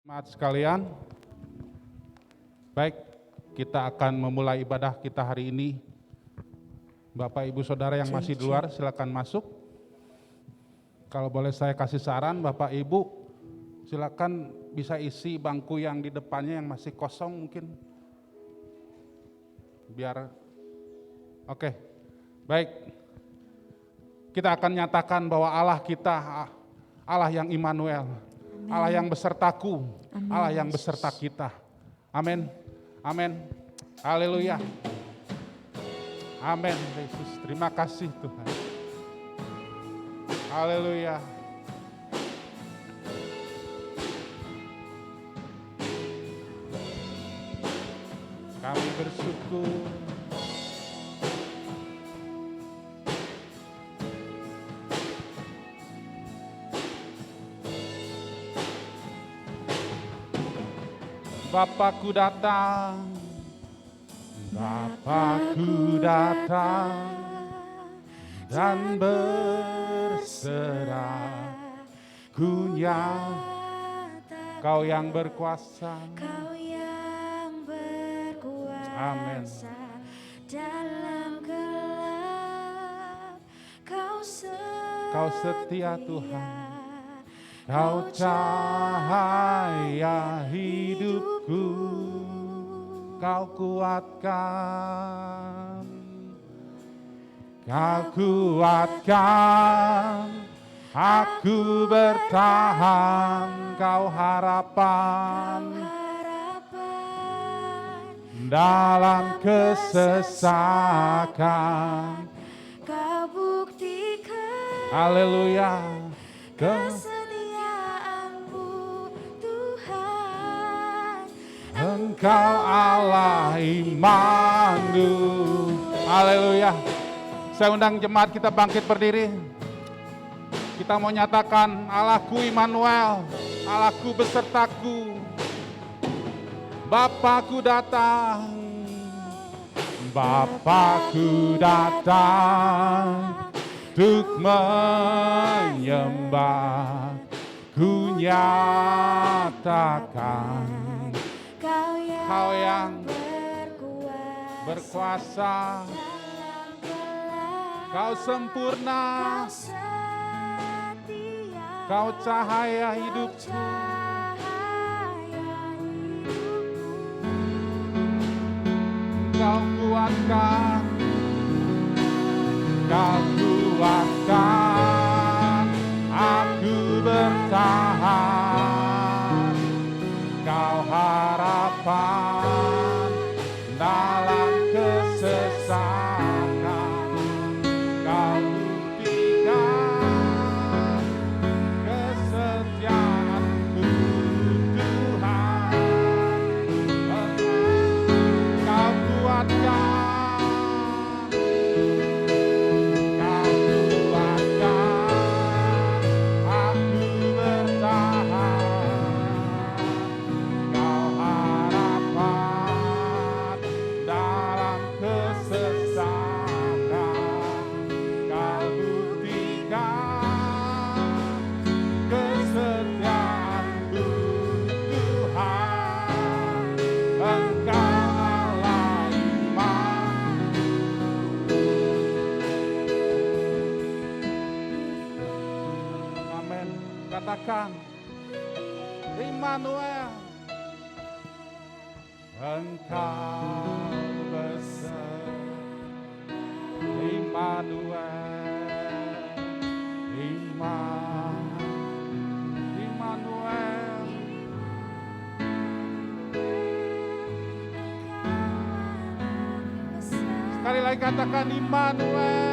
Jemaat sekalian, baik, kita akan memulai ibadah kita hari ini. Bapak Ibu Saudara yang masih di luar silakan masuk. Kalau boleh saya kasih saran, Bapak Ibu silakan bisa isi bangku yang di depannya yang masih kosong mungkin. Biar oke. Baik. Kita akan nyatakan bahwa Allah kita Allah yang Immanuel, Allah yang besertaku, Amin. Allah yang beserta kita. Amin. Amin. Haleluya. Amin. Yesus, terima kasih Tuhan. Haleluya. Kami bersyukur. Bapakku datang, Bapakku datang dan berserah, Ku nyata Kau yang berkuasa, Kau yang berkuasa. Amin. Dalam gelap Kau setia Tuhan, Kau cahaya hidupku, Kau kuatkan, aku bertahan, Kau harapan dalam kesesakan, Kau buktikan haleluya, kesetiaan-Mu Tuhan. Engkau Allah Immanuel. Haleluya. Saya undang jemaat kita bangkit berdiri. Kita mau nyatakan Allahku Immanuel, Allahku besertaku. Bapakku datang, Bapakku datang untuk menyembah, ku nyatakan Kau yang berkuasa, Kau sempurna, Kau cahaya hidupku, Kau kuatkan, aku bertahan, Kau harapan dalam kesesakan, Kau buktikan kesetiaan-Mu Tuhan. Kau kuatkan, aku bertahan, Kau harapan dalam kesesakan, Kau buktikan kesetiaan-Mu Tuhan. Engkau Allah Amin. Katakan Immanuel, Engkau besar, Immanuel, Immanuel. Sekali lagi katakan Immanuel.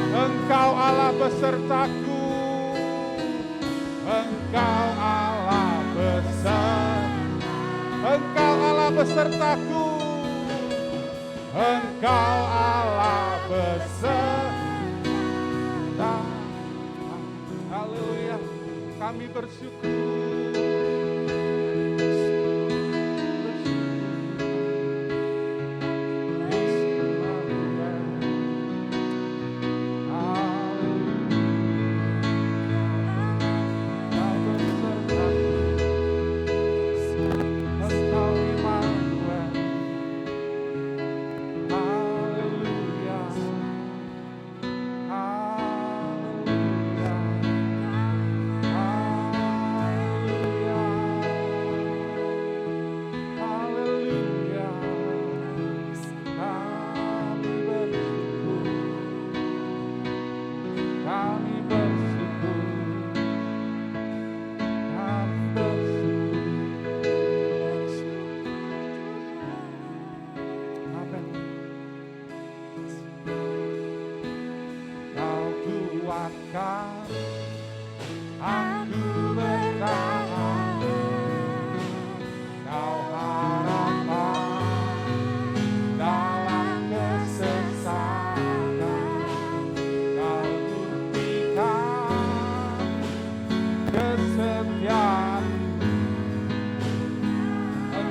Engkau Allah besertaku, Engkau Allah besertaku, Engkau Allah besertaku, Engkau Allah beserta. Haleluya, kami bersyukur.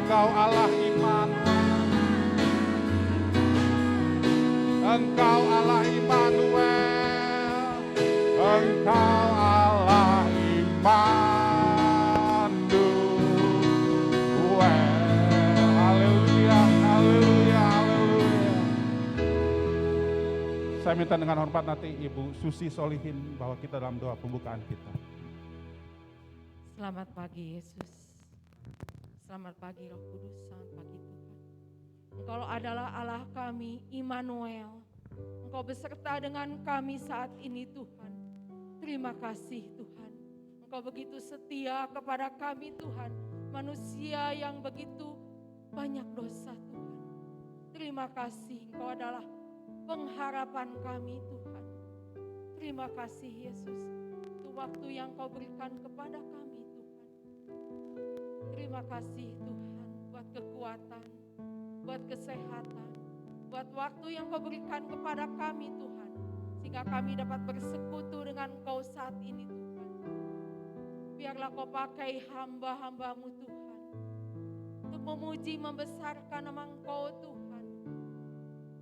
Engkau Allah Immanuel, Engkau Allah Immanuel, Engkau Allah Immanuel. Haleluya, haleluya, haleluya. Saya minta dengan hormat nanti Ibu Susi Solihin bahwa kita dalam doa pembukaan kita. Selamat pagi Yesus. Selamat pagi Roh Kudus, selamat pagi Tuhan. Engkau adalah Allah kami, Immanuel. Engkau beserta dengan kami saat ini Tuhan. Terima kasih Tuhan. Engkau begitu setia kepada kami Tuhan. Manusia yang begitu banyak dosa Tuhan. Terima kasih Engkau adalah pengharapan kami Tuhan. Terima kasih Yesus. Untuk waktu yang Kau berikan kepada kami. Terima kasih Tuhan buat kekuatan, buat kesehatan, buat waktu yang Kau berikan kepada kami Tuhan. Sehingga kami dapat bersekutu dengan Kau saat ini Tuhan. Biarlah Kau pakai hamba-hamba-Mu Tuhan. Untuk memuji, membesarkan nama Engkau Tuhan.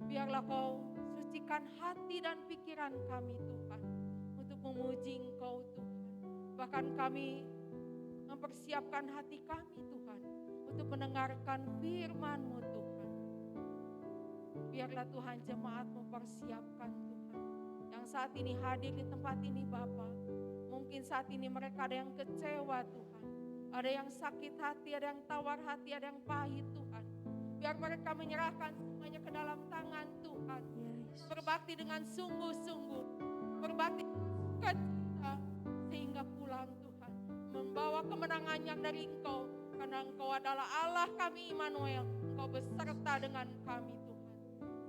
Biarlah Kau sucikan hati dan pikiran kami Tuhan. Untuk memuji Engkau Tuhan. Bahkan kami mempersiapkan hati kami Tuhan untuk mendengarkan firman-Mu Tuhan. Biarlah Tuhan jemaat mempersiapkan Tuhan yang saat ini hadir di tempat ini Bapa. Mungkin saat ini mereka ada yang kecewa Tuhan, ada yang sakit hati, ada yang tawar hati, ada yang pahit Tuhan. Biar mereka menyerahkan semuanya ke dalam tangan Tuhan. Berbakti dengan sungguh-sungguh, berbakti sehingga pulang Tuhan, membawa kemenangan yang dari Engkau, karena Engkau adalah Allah kami Immanuel. Engkau beserta dengan kami Tuhan.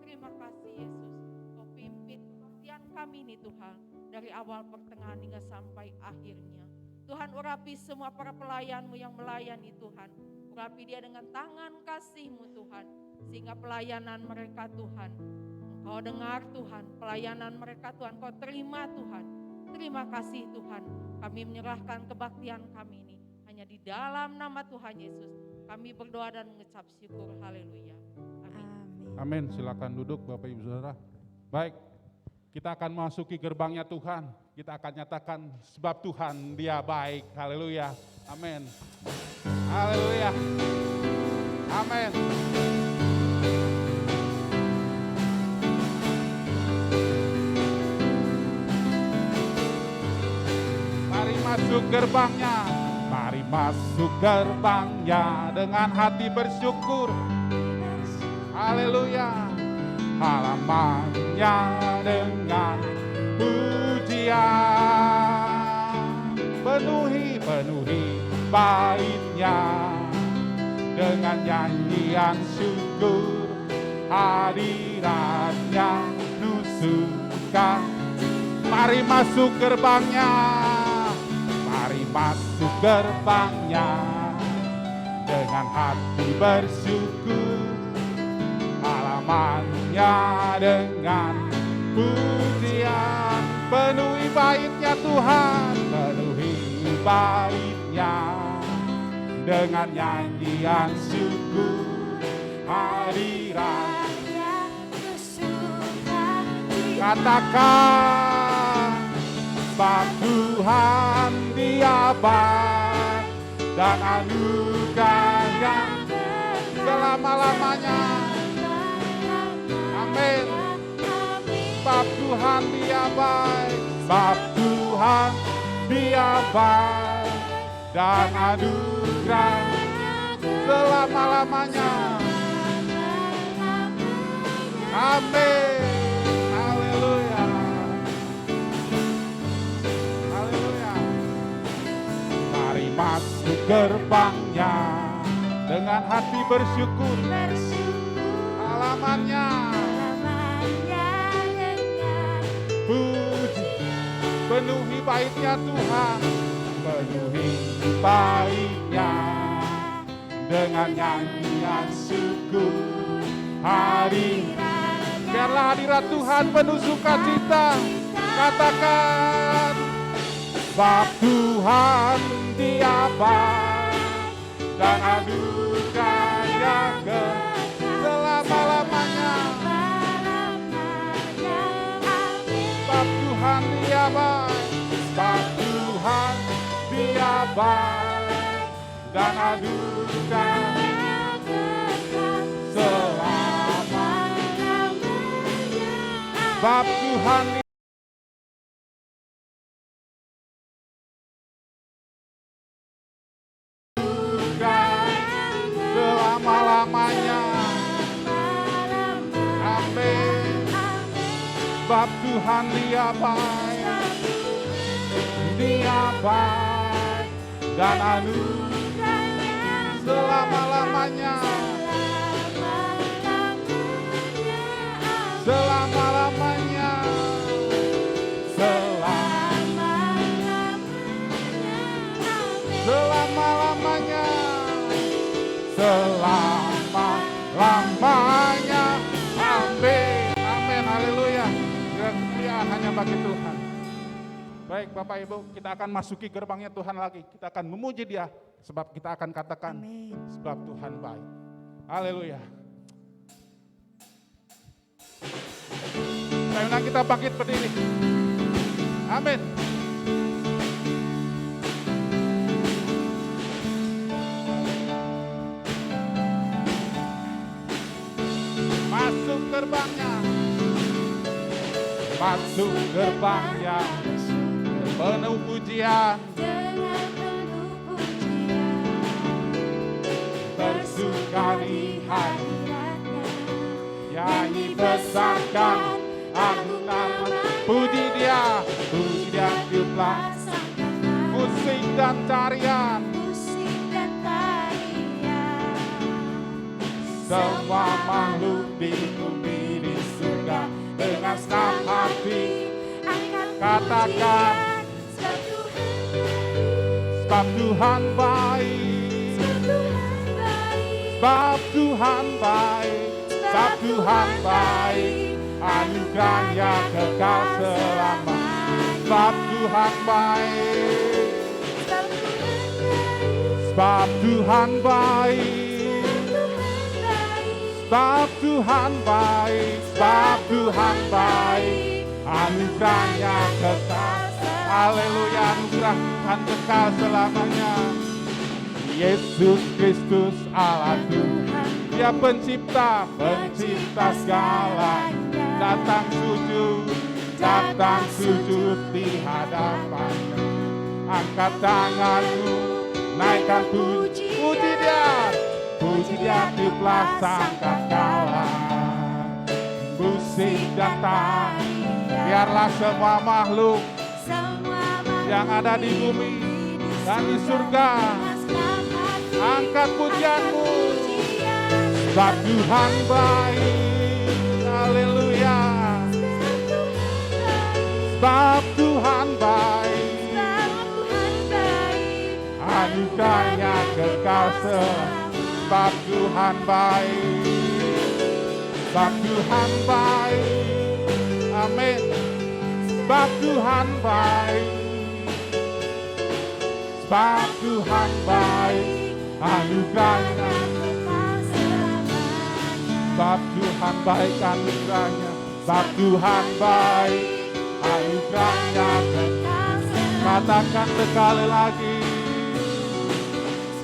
Terima kasih Yesus, Kau pimpin kebaktian kami ini Tuhan, dari awal pertengahan hingga sampai akhirnya. Tuhan urapi semua para pelayan-Mu yang melayani Tuhan. Urapi dia dengan tangan kasih-Mu Tuhan, sehingga pelayanan mereka Tuhan, Engkau dengar Tuhan, pelayanan mereka Tuhan, Kau terima Tuhan. Terima kasih Tuhan, kami menyerahkan kebaktian kami ini hanya di dalam nama Tuhan Yesus. Kami berdoa dan mengucap syukur. Haleluya. Amin. Amin. Silakan duduk Bapak Ibu Saudara. Baik, kita akan masuki gerbangnya Tuhan. Kita akan nyatakan sebab Tuhan Dia baik. Haleluya. Amin. Haleluya. Amin. Masuk gerbangnya, mari masuk gerbangnya dengan hati bersyukur. Haleluya. Halamannya dengan pujian, penuhi baitnya dengan nyanyian syukur. Hadiratnya nusukan, mari masuk gerbangnya. Mari masuk gerbangnya dengan hati bersyukur, halamannya dengan pujian. Penuhi baitnya Tuhan, penuhi baitnya dengan nyanyian syukur, hadirat. Katakan, sebab Tuhan Dia baik dan anugerah yang selama-lamanya. Amin. Sebab Tuhan Dia baik, sebab Tuhan Dia baik dan anugerah selama-lamanya. Amin. Haleluya. Haleluya. Mari masuk gerbangnya dengan hati bersyukur. Halamannya puji, penuhi baitnya Tuhan, penuhi baitnya dengan nyanyian syukur, biarlah hadirat Tuhan penuh sukacita. Katakan, sebab Tuhan Dia baik dan anugerahnya selama-lamanya. Sebab Tuhan Dia baik, sebab Tuhan Dia baik dan anugerahnya selama-lamanya. Sebab Tuhan selama-lamanya. Amin. Sebab Tuhan Dia baik, Dia baik dan anugerah selama-lamanya. Selama-lamanya. Selama-lamanya. Selama-lamanya. Amin. Amin. Haleluya. Kemuliaan hanya bagi Tuhan. Baik Bapak Ibu, kita akan masuki gerbangnya Tuhan lagi. Kita akan memuji Dia, sebab kita akan katakan, Amin. sebab Tuhan baik. Haleluya. Ayo kita bangkit berdiri. Amin. Masuk gerbangnya. Masuk gerbangnya. Penuh pujian. Bersuka di hadiratnya. Nyanyi besarkan agung nama. Puji Dia tiuplah. Musik dan tarian. Semua makhluk di bumi di surga dengan senang hati katakan, sebab Tuhan baik, sebab Tuhan baik, sebab Tuhan baik, anugerahnya kekal selamanya. Sebab Tuhan baik, sebab Tuhan baik. Sebab Tuhan baik, sebab Tuhan baik, anugerahnya kekal. Haleluya, anugerah Tuhan kekal selamanya. Yesus Kristus Allah Tuhan, Dia pencipta segalanya. Datang sujud di hadapan-Nya. Angkat tanganmu, naikkan puji Dia. Puji Dia tiuplah sangkakala. Musik dan tari, biarlah semua makhluk yang ada di bumi dan di surga angkat pujianmu. Sebab Tuhan baik, haleluya. Sebab Tuhan baik, anugerahnya kekal sebab Tuhan baik, sebab Tuhan baik, amin, sebab Tuhan baik, sebab Tuhan baik, anugerahnya, sebab Tuhan baik anugerahnya, sebab Tuhan baik, anugerahnya kekal. Katakan sekali lagi,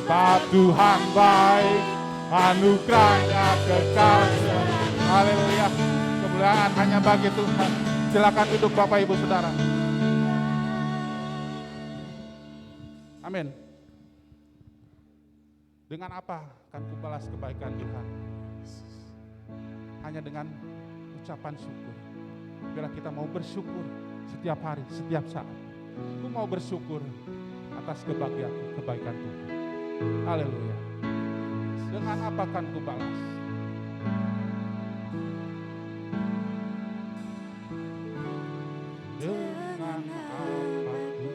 sebab Tuhan baik, anugerahnya kekal. Haleluya, kemuliaan hanya bagi Tuhan. Silakan duduk Bapak Ibu Saudara. Amin. Dengan apa akan kubalas kebaikan Tuhan? Hanya dengan ucapan syukur. Bila kita mau bersyukur setiap hari, setiap saat. Aku mau bersyukur atas kebaikan Tuhan. Haleluya. Dengan apa akan kubalas? Dengan apa ku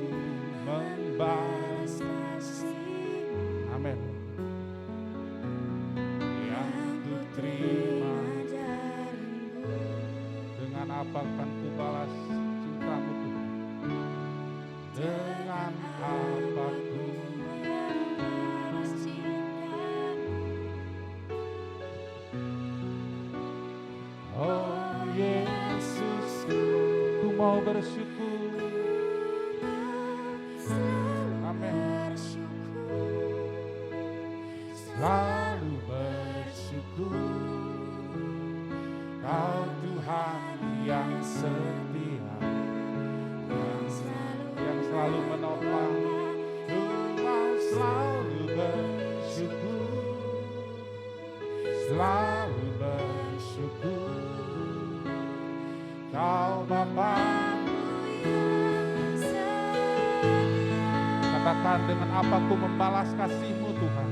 membalas kasih. Amin. Yang ku terima darimu. Dengan apa akan kubalas cintamu Tuhan? Dengan apa ku membalas cintamu? Oh Yesusku, ku mau bersyukur. Amin. Selalu bersyukur. Kau Tuhan yang setia, yang selalu menopang. Ku mau selalu bersyukur, selalu bersyukur. Kau Bapa, katakan dengan apa ku membalas kasih-Mu Tuhan.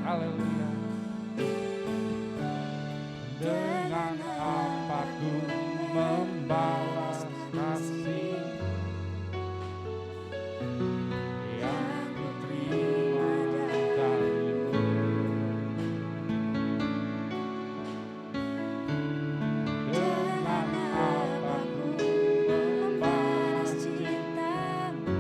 Haleluya. Dengan apa ku membalas kasih yang ku terima darimu. Dengan apa ku membalas cintamu.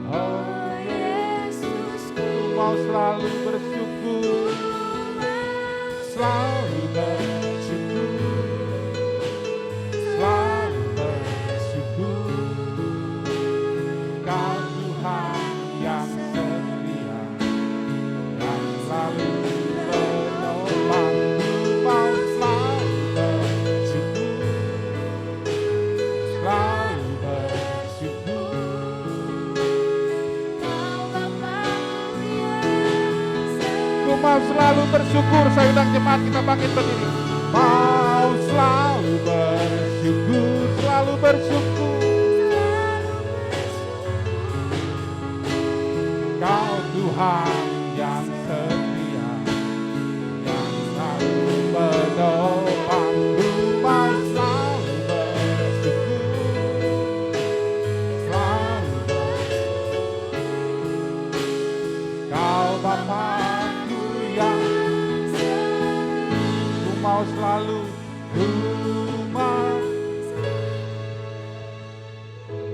Oh Yesus, ku mau selalu bersyukur, selalu bersyukur, selalu bersyukur. Kau Tuhan yang setia, yang selalu menopang. Ku mau selalu bersyukur, selalu bersyukur. Ku mau selalu bersyukur. Saya undang jemaat kita bangkit berdiri. Mau selalu bersyukur, selalu bersyukur. Kau Tuhan yang setia, yang selalu menopang. Ku mau selalu bersyukur, selalu bersyukur. Kau Bapakku yang ku mau selalu, ku mau.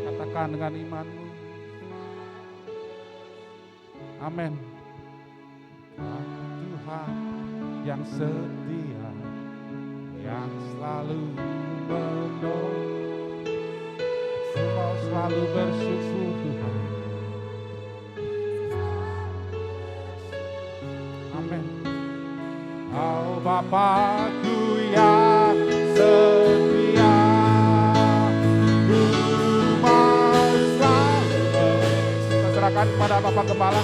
Katakan dengan imanmu. Amin. Tuhan yang setia, yang selalu menolong. Ku mau selalu bersyukur Tuhan. Amin. Oh Bapakku yang setia, ku mau selalu bersyukur. Serahkan kepada Bapak Gembala.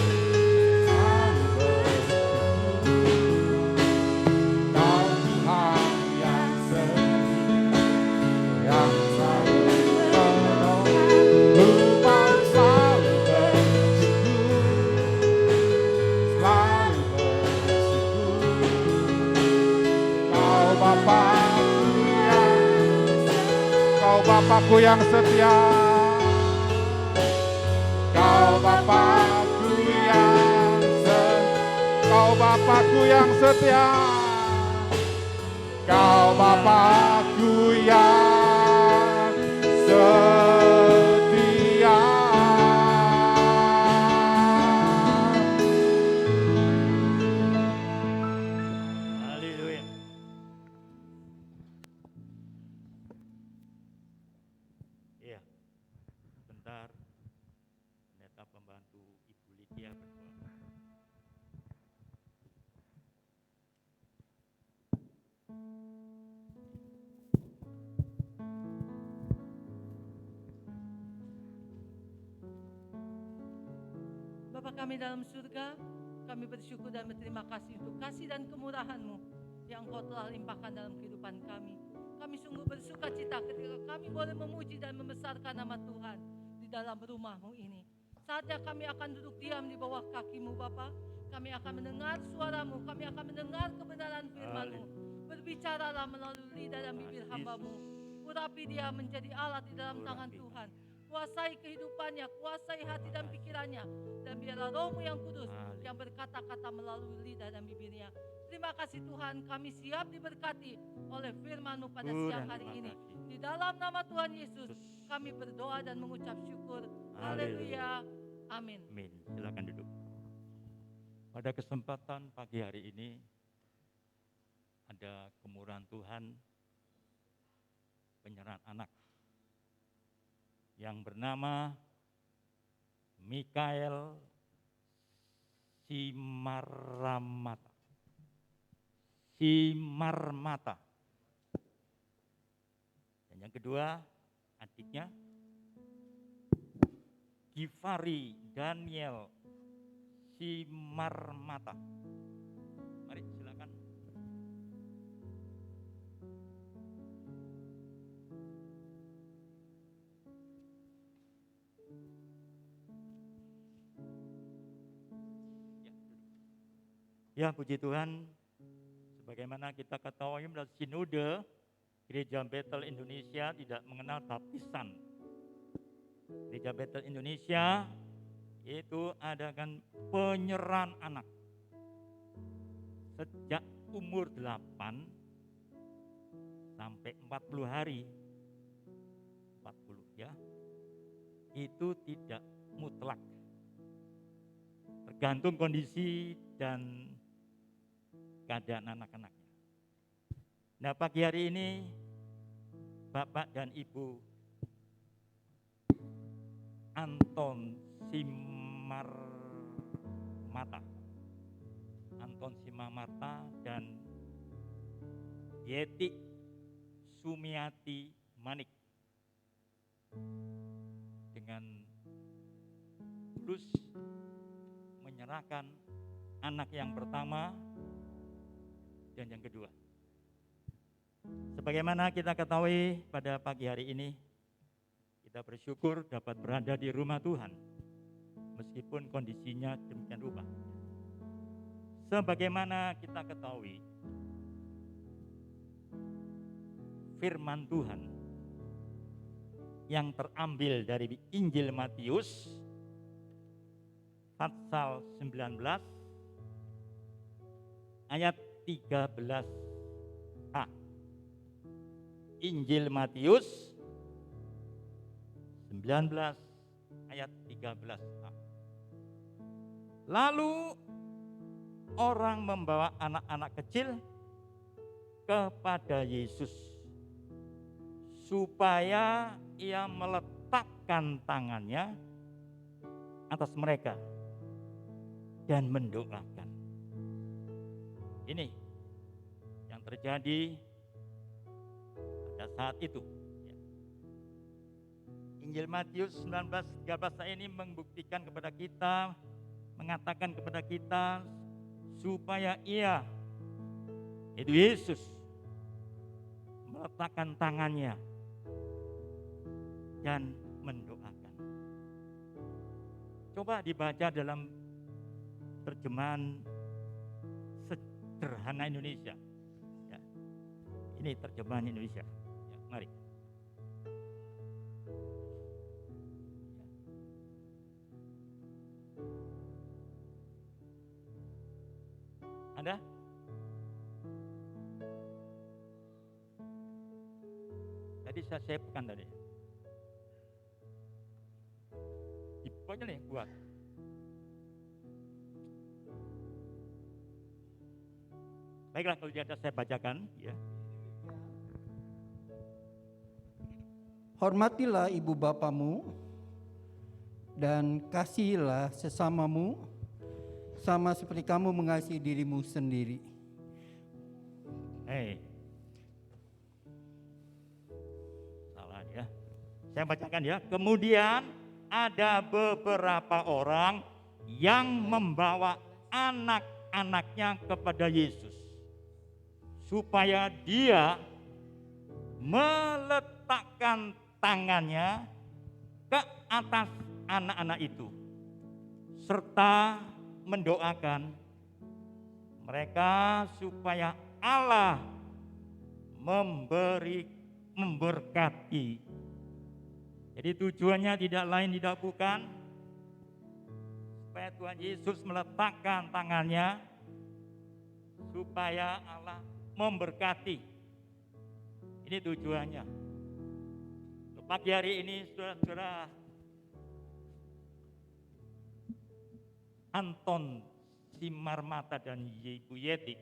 Bapakku yang setia, Bapakku yang setia, Kau Bapakku yang setia. Haleluya. Iya, sebentar. Pendeta pembantu Ibu Lydia berdoa. Bapa kami dalam surga, kami bersyukur dan berterima kasih untuk kasih dan kemurahan-Mu yang Engkau telah limpahkan dalam kehidupan kami. Kami sungguh bersuka cita ketika kami boleh memuji dan membesarkan nama Tuhan di dalam rumah-Mu ini. Saatnya kami akan duduk diam di bawah kaki-Mu Bapa. Kami akan mendengar suara-Mu, kami akan mendengar kebenaran firman-Mu. Berbicaralah melalui lidah dan bibir hamba-Mu. Urapi dia menjadi alat di dalam tangan Tuhan. Kuasai kehidupannya, kuasai hati dan pikirannya. Dan biarlah Roh-Mu yang kudus yang berkata-kata melalui lidah dan bibirnya. Terima kasih Tuhan, kami siap diberkati oleh firman-Mu pada siang hari ini. Di dalam nama Tuhan Yesus, kami berdoa dan mengucap syukur. Haleluya. Amin. Amin. Silakan duduk. Pada kesempatan pagi hari ini, ada kemurahan Tuhan, penyerahan anak yang bernama Mikael Simarmata. Dan yang kedua, adiknya Givari Daniel Simarmata. Mari silakan. Ya, puji Tuhan, sebagaimana kita ketahui melalui sinode, Gereja Bethel Indonesia tidak mengenal baptisan. Gereja Bethel Indonesia itu adakan penyerahan anak. Sejak umur 8 sampai 40 hari, 40 ya, itu tidak mutlak. Tergantung kondisi dan keadaan anak-anaknya. Nah, pagi hari ini Bapak dan Ibu Anton Simarmata dan Yeti Sumiati Manik dengan tulus menyerahkan anak yang pertama dan yang kedua. Sebagaimana kita ketahui pada pagi hari ini, kita bersyukur dapat berada di rumah Tuhan, meskipun kondisinya demikian rupa. Sebagaimana kita ketahui, firman Tuhan yang terambil dari Injil Matius, pasal 19, ayat 13a. Injil Matius 19 ayat 13a. Lalu orang membawa anak-anak kecil kepada Yesus supaya ia meletakkan tangannya atas mereka dan mendoakan. Ini yang terjadi pada saat itu. Injil Matius 19:13 ini membuktikan kepada kita, mengatakan kepada kita supaya ia, yaitu Yesus, meletakkan tangannya dan mendoakan. Coba dibaca dalam terjemahan sederhana Indonesia. Ya. Ini terjemahan Indonesia. Ya, mari. Ada? Tadi saya siapkan tadi. Ibu aja nih buat. Baiklah, kalau di atas saya bacakan ya. Hormatilah ibu bapamu dan kasihilah sesamamu sama seperti kamu mengasihi dirimu sendiri. Salah ya. Saya bacakan ya. Kemudian ada beberapa orang yang membawa anak-anaknya kepada Yesus supaya dia meletakkan tangannya ke atas anak-anak itu serta mendoakan mereka supaya Allah memberkati. Jadi tujuannya tidak lain tidak bukan supaya Tuhan Yesus meletakkan tangannya supaya Allah memberkati. Ini tujuannya. Pagi hari ini saudara-saudara, Anton Simarmata dan Ibu Yeti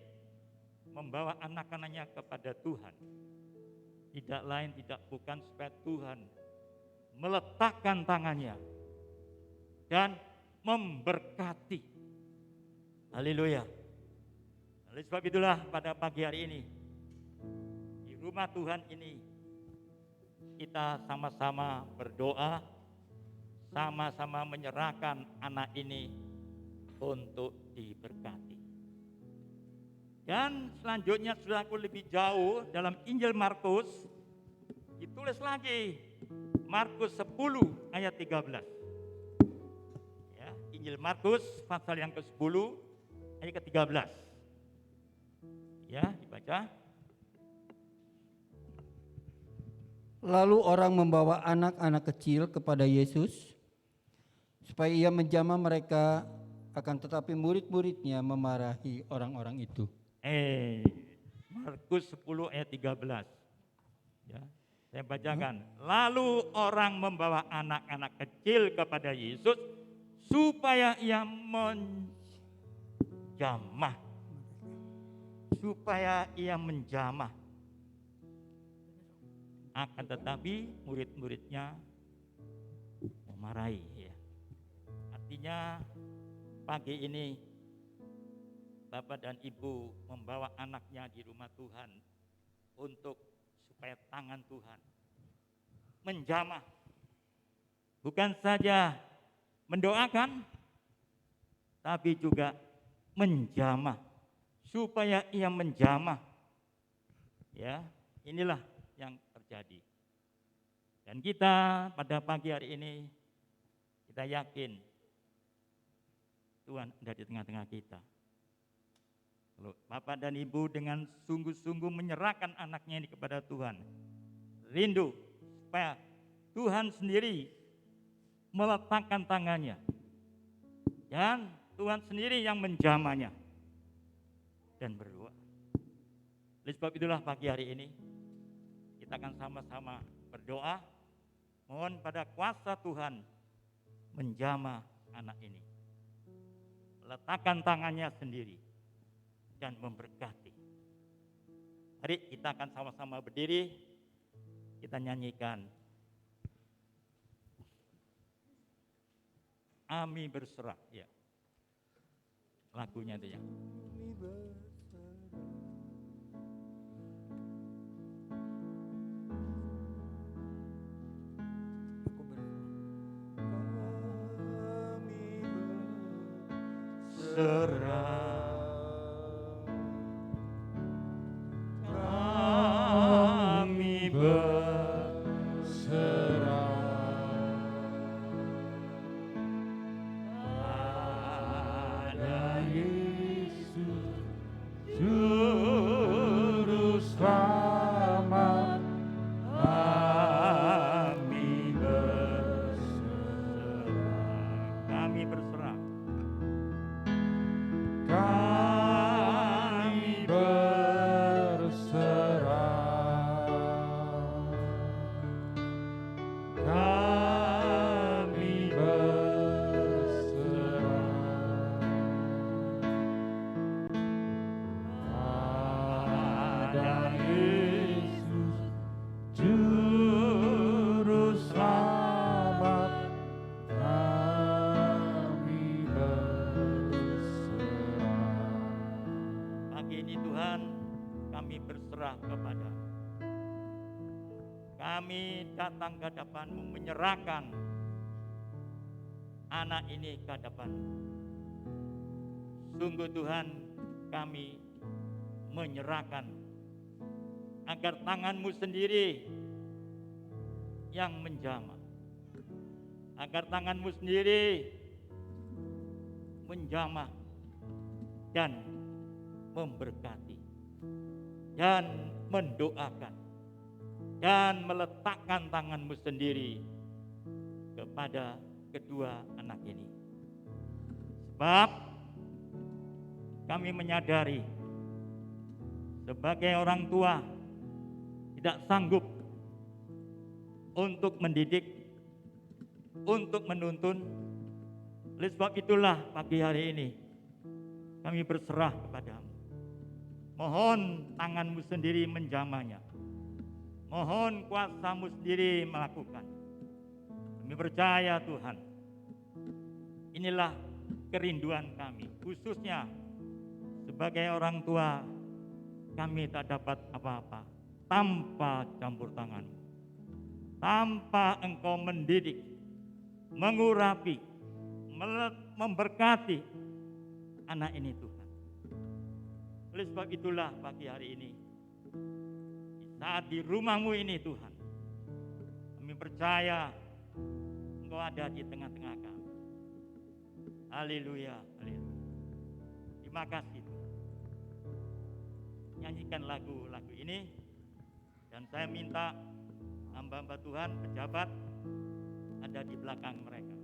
membawa anak-anaknya kepada Tuhan. Tidak lain tidak bukan supaya Tuhan meletakkan tangannya dan memberkati. Haleluya. Oleh sebab itulah pada pagi hari ini di rumah Tuhan ini kita sama-sama berdoa, sama-sama menyerahkan anak ini untuk diberkati. Dan selanjutnya saudaraku lebih jauh dalam Injil Markus ditulis lagi Markus 10 ayat 13. Ya, Injil Markus pasal yang ke-10 ayat ke-13. Ya, dibaca. Lalu orang membawa anak-anak kecil kepada Yesus supaya ia menjamah mereka, akan tetapi murid-muridnya memarahi orang-orang itu. Markus 10 ayat 13. Ya, saya bacakan. Lalu orang membawa anak-anak kecil kepada Yesus supaya ia menjamah. Akan tetapi murid-muridnya memarahi. Ya. Artinya pagi ini Bapak dan Ibu membawa anaknya di rumah Tuhan untuk supaya tangan Tuhan menjamah. Bukan saja mendoakan, tapi juga menjamah. Supaya ia menjamah. Ya, inilah yang terjadi. Dan kita pada pagi hari ini, kita yakin Tuhan ada di tengah-tengah kita. Lalu Bapak dan Ibu dengan sungguh-sungguh menyerahkan anaknya ini kepada Tuhan. Rindu supaya Tuhan sendiri meletakkan tangannya. Dan Tuhan sendiri yang menjamahnya. Dan berdoa. Oleh sebab itulah pagi hari ini kita akan sama-sama berdoa. Mohon pada kuasa Tuhan menjamah anak ini. Letakkan tangannya sendiri dan memberkati. Mari kita akan sama-sama berdiri, kita nyanyikan Ami Berserah, ya. Lagunya itu ya. Kami berserah pada Yesus Juru Selamat. Kami berserah. Kami berserah. Tuhan, kami berserah kepada-Mu. Kami datang ke hadapan-Mu menyerahkan anak ini ke hadapan-Mu. Sungguh Tuhan, kami menyerahkan agar tangan-Mu sendiri yang menjamah, agar tangan-Mu sendiri menjamah dan memberkati dan mendoakan dan meletakkan tangan-Mu sendiri kepada kedua anak ini. Sebab kami menyadari sebagai orang tua tidak sanggup untuk mendidik, untuk menuntun. Oleh sebab itulah pagi hari ini kami berserah kepada-Mu. Mohon tangan-Mu sendiri menjamahnya. Mohon kuasa-Mu sendiri melakukan. Kami percaya Tuhan, inilah kerinduan kami. Khususnya sebagai orang tua, kami tak dapat apa-apa tanpa campur tangan-Mu. Tanpa Engkau mendidik, mengurapi, memberkati anak ini Tuhan. Oleh sebab itulah pagi hari ini, di saat di rumah-Mu ini Tuhan, kami percaya Engkau ada di tengah-tengah kami. Haleluya, haleluya. Terima kasih Tuhan. Nyanyikan lagu-lagu ini, dan saya minta hamba-hamba Tuhan, pejabat ada di belakang mereka.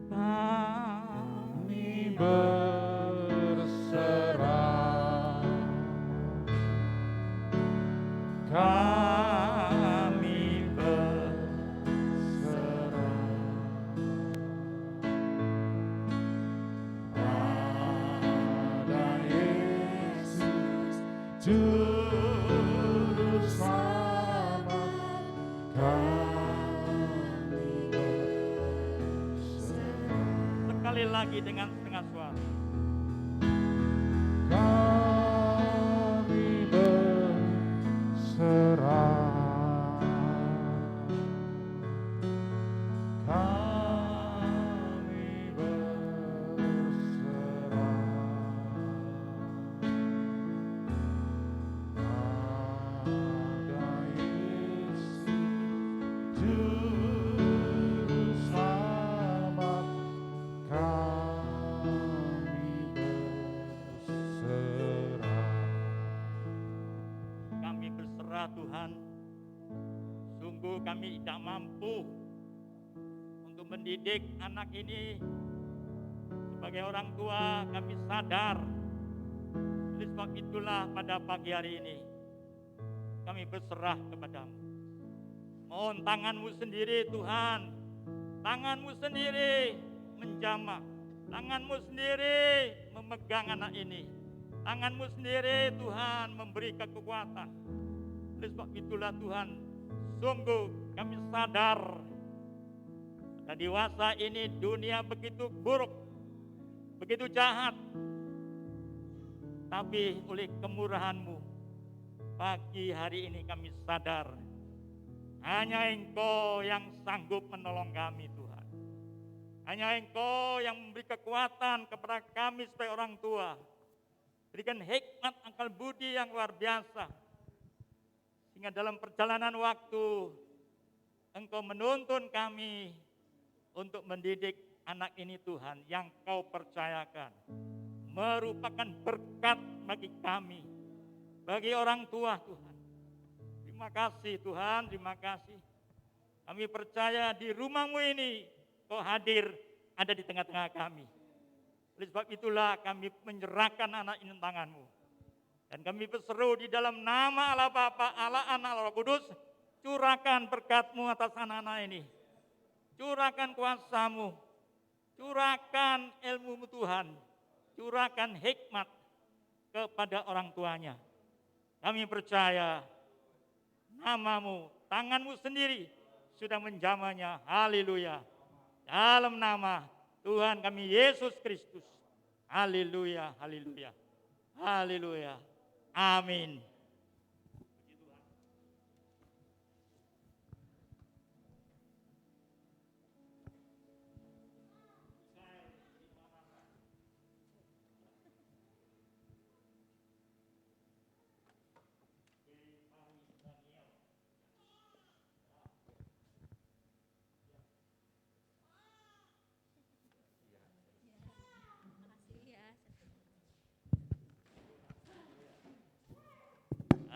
Kami berserah, kami berserah pada Yesus Juru Selamat. Kami berserah. Sekali lagi dengan setengah suara. Kami berserah, kami berserah pada Yesus Juru Selamat. Kami berserah. Kami berserah Tuhan. Sungguh kami tidak mampu untuk mendidik anak ini. Sebagai orang tua kami sadar. Oleh sebab itulah pada pagi hari ini kami berserah kepada-Mu. Mohon tangan-Mu sendiri Tuhan. Tangan-Mu sendiri menjamah. Tangan-Mu sendiri memegang anak ini. Tangan-Mu sendiri Tuhan memberi kekuatan. Oleh sebab itulah Tuhan, sungguh kami sadar pada dewasa ini dunia begitu buruk, begitu jahat. Tapi oleh kemurahan-Mu, pagi hari ini kami sadar hanya Engkau yang sanggup menolong kami Tuhan. Hanya Engkau yang memberi kekuatan kepada kami sebagai orang tua. Berikan hikmat akal budi yang luar biasa. Sehingga dalam perjalanan waktu Engkau menuntun kami untuk mendidik anak ini Tuhan yang Kau percayakan. Merupakan berkat bagi kami, bagi orang tua Tuhan. Terima kasih Tuhan, terima kasih. Kami percaya di rumah-Mu ini Kau hadir ada di tengah-tengah kami. Oleh sebab itulah kami menyerahkan anak ini di tangan-Mu. Dan kami berseru di dalam nama Allah Bapa, Allah Anak, Allah Roh Kudus, curahkan berkat-Mu atas anak-anak ini. Curahkan kuasa-Mu, curahkan ilmu-Mu Tuhan, curahkan hikmat kepada orang tuanya. Kami percaya nama-Mu, tangan-Mu sendiri sudah menjamahnya. Haleluya. Dalam nama Tuhan kami Yesus Kristus, Haleluya, haleluya, haleluya. Amin.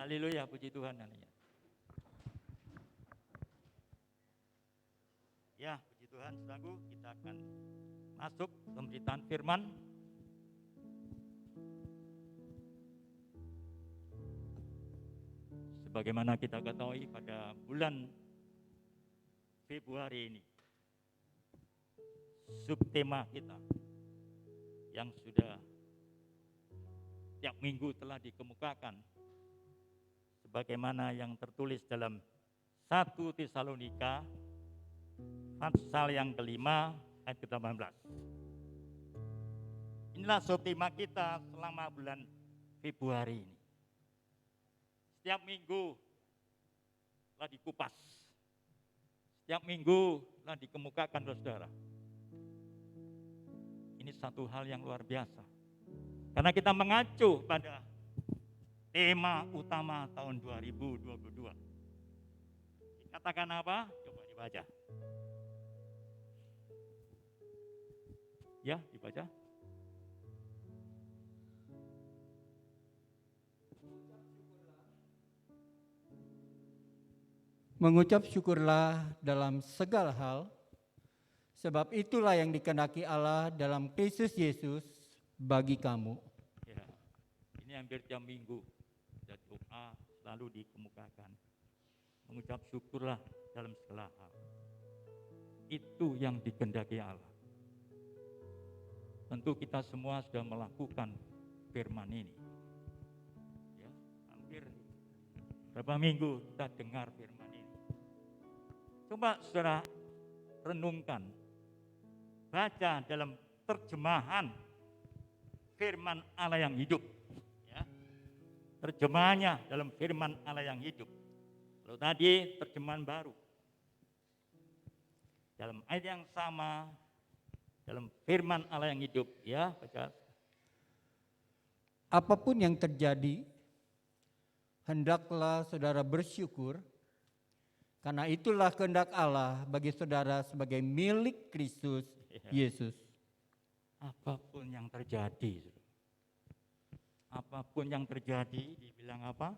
Haleluya, puji Tuhan. Haleluya. Ya, puji Tuhan, saudaraku, kita akan masuk pemberitaan firman. Sebagaimana kita ketahui pada bulan Februari ini, subtema kita yang sudah tiap minggu telah dikemukakan sebagaimana yang tertulis dalam 1 Tesalonika pasal yang kelima ayat ke-18. Inilah subtema kita selama bulan Februari ini. Setiap minggu telah dikupas. Setiap minggu telah dikemukakan, saudara. Ini satu hal yang luar biasa. Karena kita mengacu pada tema utama tahun 2022. Dikatakan apa? Coba dibaca. Ya, dibaca. Mengucap syukurlah dalam segala hal, sebab itulah yang dikehendaki Allah dalam Kristus Yesus bagi kamu. Ya, ini hampir tiap minggu dan doa selalu dikemukakan. Mengucap syukurlah dalam segala hal. Itu yang dikehendaki Allah. Tentu kita semua sudah melakukan firman ini. Ya, hampir berapa minggu kita dengar firman ini. Coba saudara renungkan, baca dalam terjemahan firman Allah yang hidup. Ya. Terjemahannya dalam firman Allah yang hidup. Kalau tadi terjemahan baru. Dalam ayat yang sama, dalam firman Allah yang hidup, ya, baca. Apapun yang terjadi, hendaklah saudara bersyukur, karena itulah kehendak Allah bagi saudara sebagai milik Kristus Yesus. Apapun yang terjadi, apapun yang terjadi, dibilang apa?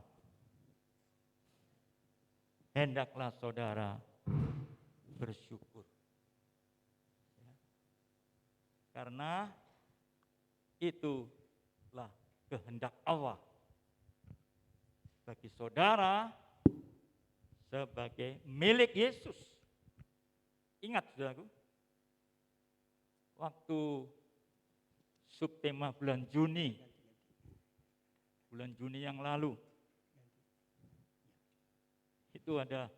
Hendaklah saudara bersyukur. Ya. Karena itulah kehendak Allah bagi saudara sebagai milik Yesus. Ingat, saudaraku, waktu subtema bulan Juni yang lalu, itu ada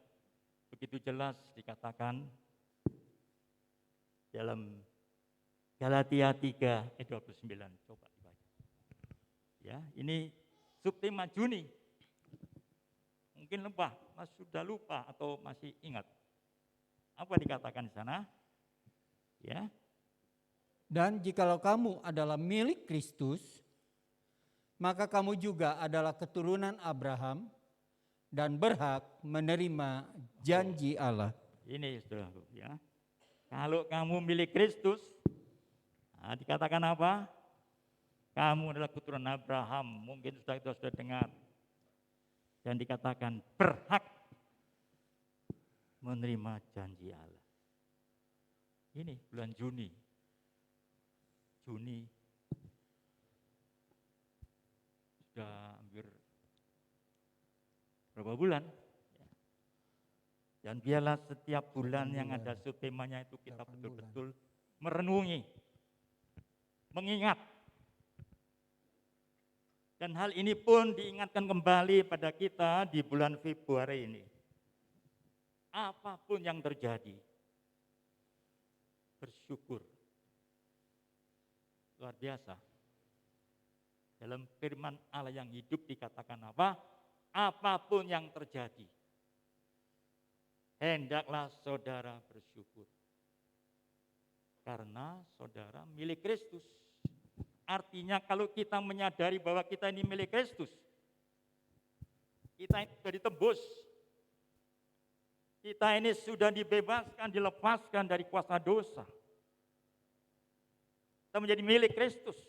begitu jelas dikatakan dalam Galatia 3 ayat 29. Coba dibaca. Ya, ini subtema Juni. Mungkin lupa, sudah lupa atau masih ingat. Apa dikatakan di sana? Ya. Dan jikalau kamu adalah milik Kristus, maka kamu juga adalah keturunan Abraham dan berhak menerima janji Allah. Ini saudaraku, ya. Kalau kamu milik Kristus, nah, dikatakan apa? Kamu adalah keturunan Abraham. Mungkin sudah dengar. Dan dikatakan berhak menerima janji Allah. Ini bulan Juni. Sudah hampir berapa bulan? Dan biarlah setiap bulan yang ada subtemanya itu kita betul-betul merenungi, mengingat. Dan hal ini pun diingatkan kembali pada kita di bulan Februari ini. Apapun yang terjadi, bersyukur. Luar biasa. Dalam firman Allah yang hidup dikatakan apa? Apapun yang terjadi, hendaklah saudara bersyukur. Karena saudara milik Kristus. Artinya kalau kita menyadari bahwa kita ini milik Kristus, kita ini sudah ditebus, kita ini sudah dibebaskan, dilepaskan dari kuasa dosa. Kita menjadi milik Kristus.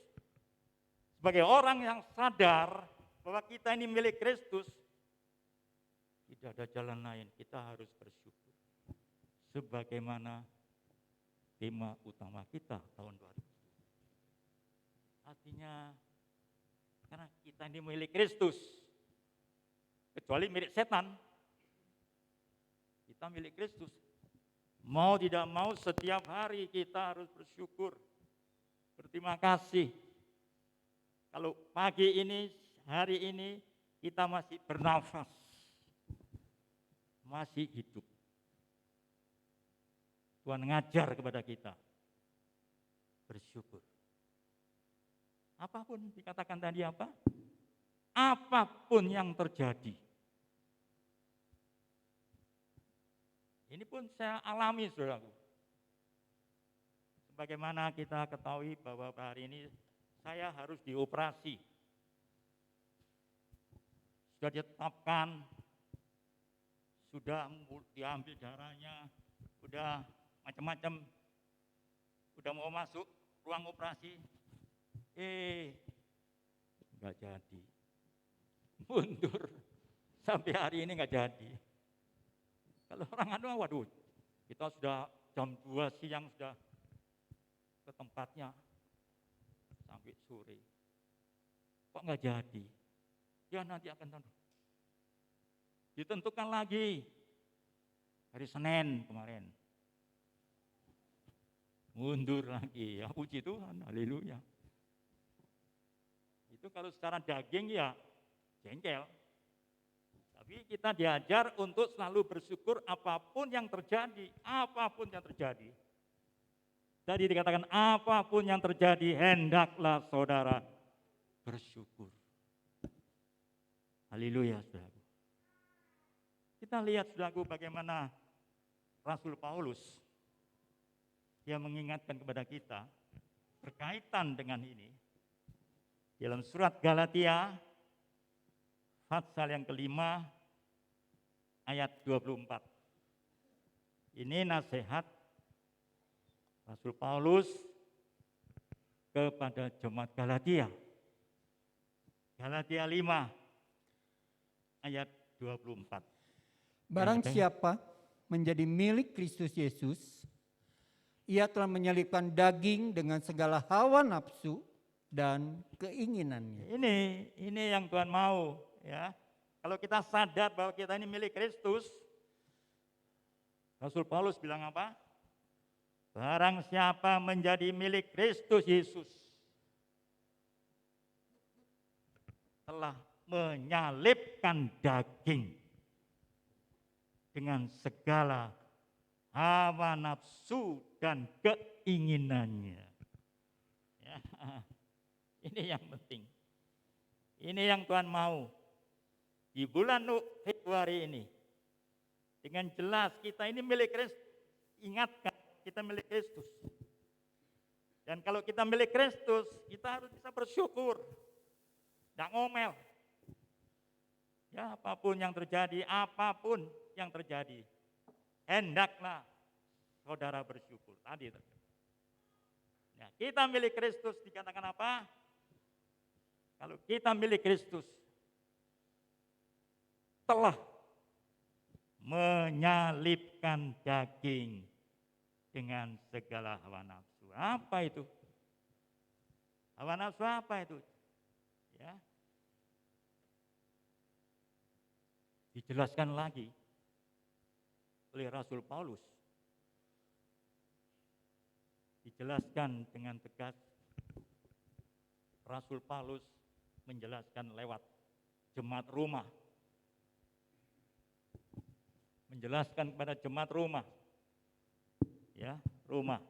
Sebagai orang yang sadar bahwa kita ini milik Kristus, tidak ada jalan lain, kita harus bersyukur. Sebagaimana tema utama kita tahun 2000. Artinya, karena kita ini milik Kristus, kecuali milik setan, kita milik Kristus. Mau tidak mau setiap hari kita harus bersyukur. Berterima kasih. Kalau pagi ini, hari ini kita masih bernafas, masih hidup. Tuhan ngajar kepada kita bersyukur. Apapun dikatakan tadi apa? Apapun yang terjadi. Ini pun saya alami, saudaraku. Sebagaimana kita ketahui bahwa hari ini saya harus dioperasi. Sudah ditetapkan, sudah diambil darahnya, sudah macam-macam, sudah mau masuk ruang operasi, nggak jadi, mundur, sampai hari ini nggak jadi. Kalau orang waduh, kita sudah jam 2 siang sudah ke tempatnya, sampai sore, kok nggak jadi? Ya nanti akan ditentukan lagi hari Senin kemarin, mundur lagi. Ya puji Tuhan, haleluya. Itu kalau secara daging ya jengkel, tapi kita diajar untuk selalu bersyukur apapun yang terjadi, apapun yang terjadi. Tadi dikatakan apapun yang terjadi, hendaklah saudara bersyukur. Haleluya, saudaraku. Kita lihat, saudaraku, bagaimana Rasul Paulus, dia mengingatkan kepada kita berkaitan dengan ini. Dalam surat Galatia, pasal yang kelima, ayat 24. Ini nasihat Rasul Paulus kepada jemaat Galatia. Galatia 5 ayat 24. Barang siapa menjadi milik Kristus Yesus, ia telah menyelipkan daging dengan segala hawa nafsu dan keinginannya. Ini yang Tuhan mau, ya. Kalau kita sadar bahwa kita ini milik Kristus, Rasul Paulus bilang apa? Barang siapa menjadi milik Kristus Yesus, telah menyalipkan daging dengan segala hawa nafsu dan keinginannya. Ya, ini yang penting. Ini yang Tuhan mau. Di bulan Februari ini, dengan jelas kita ini milik Kristus. Ingatkan, kita milik Kristus. Dan kalau kita milik Kristus, kita harus bisa bersyukur. Tidak ngomel. Ya, apapun yang terjadi, hendaklah saudara bersyukur. Tadi. Ya, kita milik Kristus dikatakan apa? Kalau kita milik Kristus, telah menyalipkan daging dengan segala hawa nafsu. Apa itu? Hawa nafsu apa itu? Ya. Dijelaskan lagi oleh Rasul Paulus. Dijelaskan dengan tegas. Rasul Paulus menjelaskan lewat jemaat Roma. Menjelaskan kepada jemaat Roma. Ya, Roma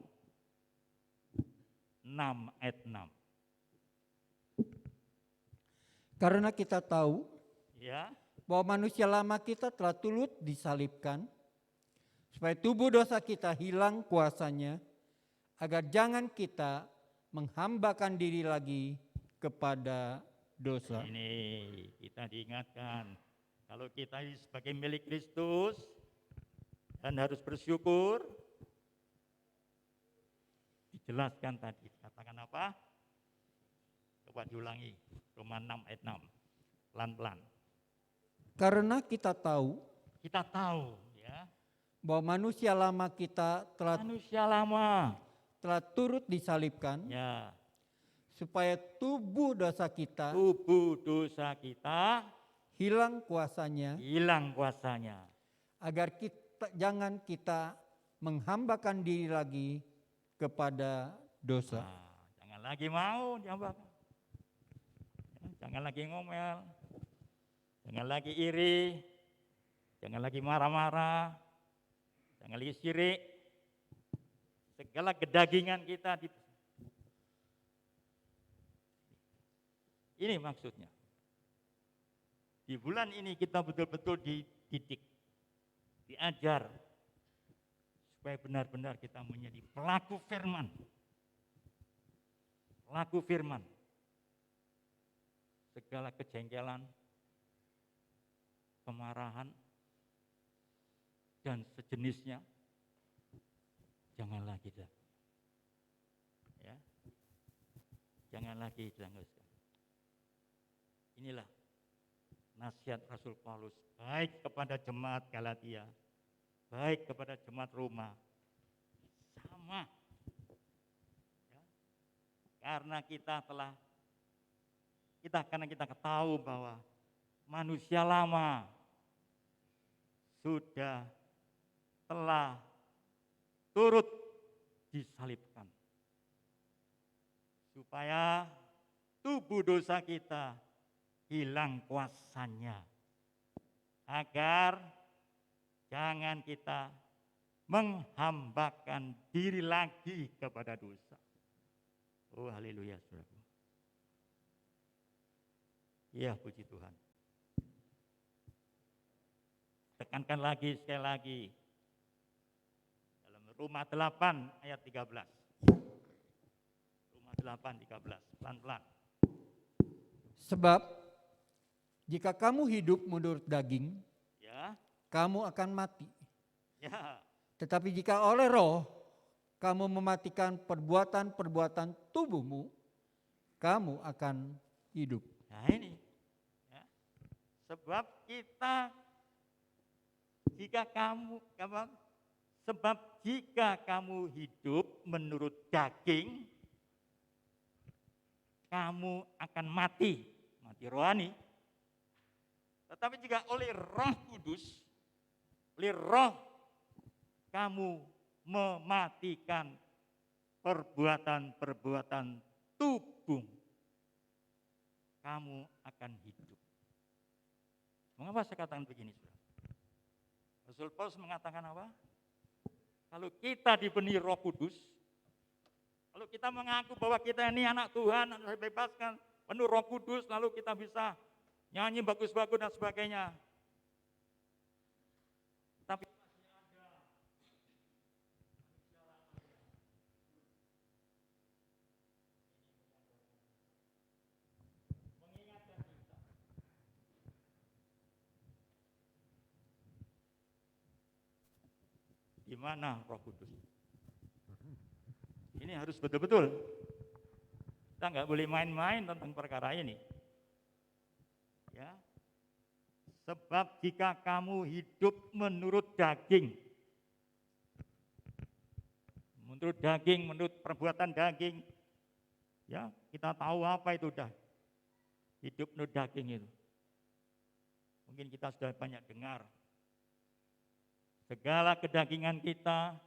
6 6 ayat 6. Karena kita tahu Ya, bahwa manusia lama kita telah turut disalibkan, supaya tubuh dosa kita hilang kuasanya, agar jangan kita menghambakan diri lagi kepada dosa. ini kita diingatkan kalau kita ini sebagai milik Kristus dan harus bersyukur. Dijelaskan tadi, katakan apa? Coba diulangi, Roma 6 ayat 6, pelan-pelan. Karena kita tahu Kita tahu ya, bahwa manusia lama kita manusia lama telah turut disalibkan, ya, supaya tubuh dosa kita tubuh dosa kita hilang kuasanya, hilang kuasanya. agar jangan kita menghambakan diri lagi kepada dosa. Nah, jangan lagi mau dihambakan. Jangan lagi ngomel, jangan lagi iri, jangan lagi marah-marah, jangan lagi syirik. Segala kedagingan kita ini maksudnya. Di bulan ini kita betul-betul dididik, diajar, supaya benar-benar kita menjadi pelaku firman. Pelaku firman. Segala kejengkelan, kemarahan, dan sejenisnya, jangan lagi dilakukan. Ya, jangan lagi dilanjutkan. Inilah nasihat Rasul Paulus, baik kepada jemaat Galatia, baik kepada jemaat Roma, sama. Ya, karena kita tahu bahwa manusia lama telah turut disalibkan, supaya tubuh dosa kita hilang kuasanya, agar jangan kita menghambakan diri lagi kepada dosa. Oh haleluya saudaraku. Iya puji Tuhan. Tekankan lagi sekali lagi. Dalam Roma 8 ayat 13. Roma 8 13, pelan-pelan. Sebab jika kamu hidup menurut daging, Ya, kamu akan mati. ya. Tetapi jika oleh roh kamu mematikan perbuatan-perbuatan tubuhmu, kamu akan hidup. Nah ini, ya. Sebab jika kamu hidup menurut daging, kamu akan mati rohani. Tetapi jika oleh Roh Kudus, oleh Roh, kamu mematikan perbuatan-perbuatan tubuh, kamu akan hidup. Mengapa saya katakan begini, saudara? Rasul Paulus mengatakan apa? Kalau kita dipenuhi Roh Kudus, kalau kita mengaku bahwa kita ini anak Tuhan, harus dibebaskan, penuh Roh Kudus, lalu kita bisa nyanyi bagus-bagus dan sebagainya. Tapi di mana Roh Kudus? Ini harus betul-betul. Kita nggak boleh main-main tentang perkara ini. Ya. Sebab jika kamu hidup menurut daging, menurut perbuatan daging, ya kita tahu apa itu dah. Hidup menurut daging itu. Mungkin kita sudah banyak dengar. Segala kedagingan kita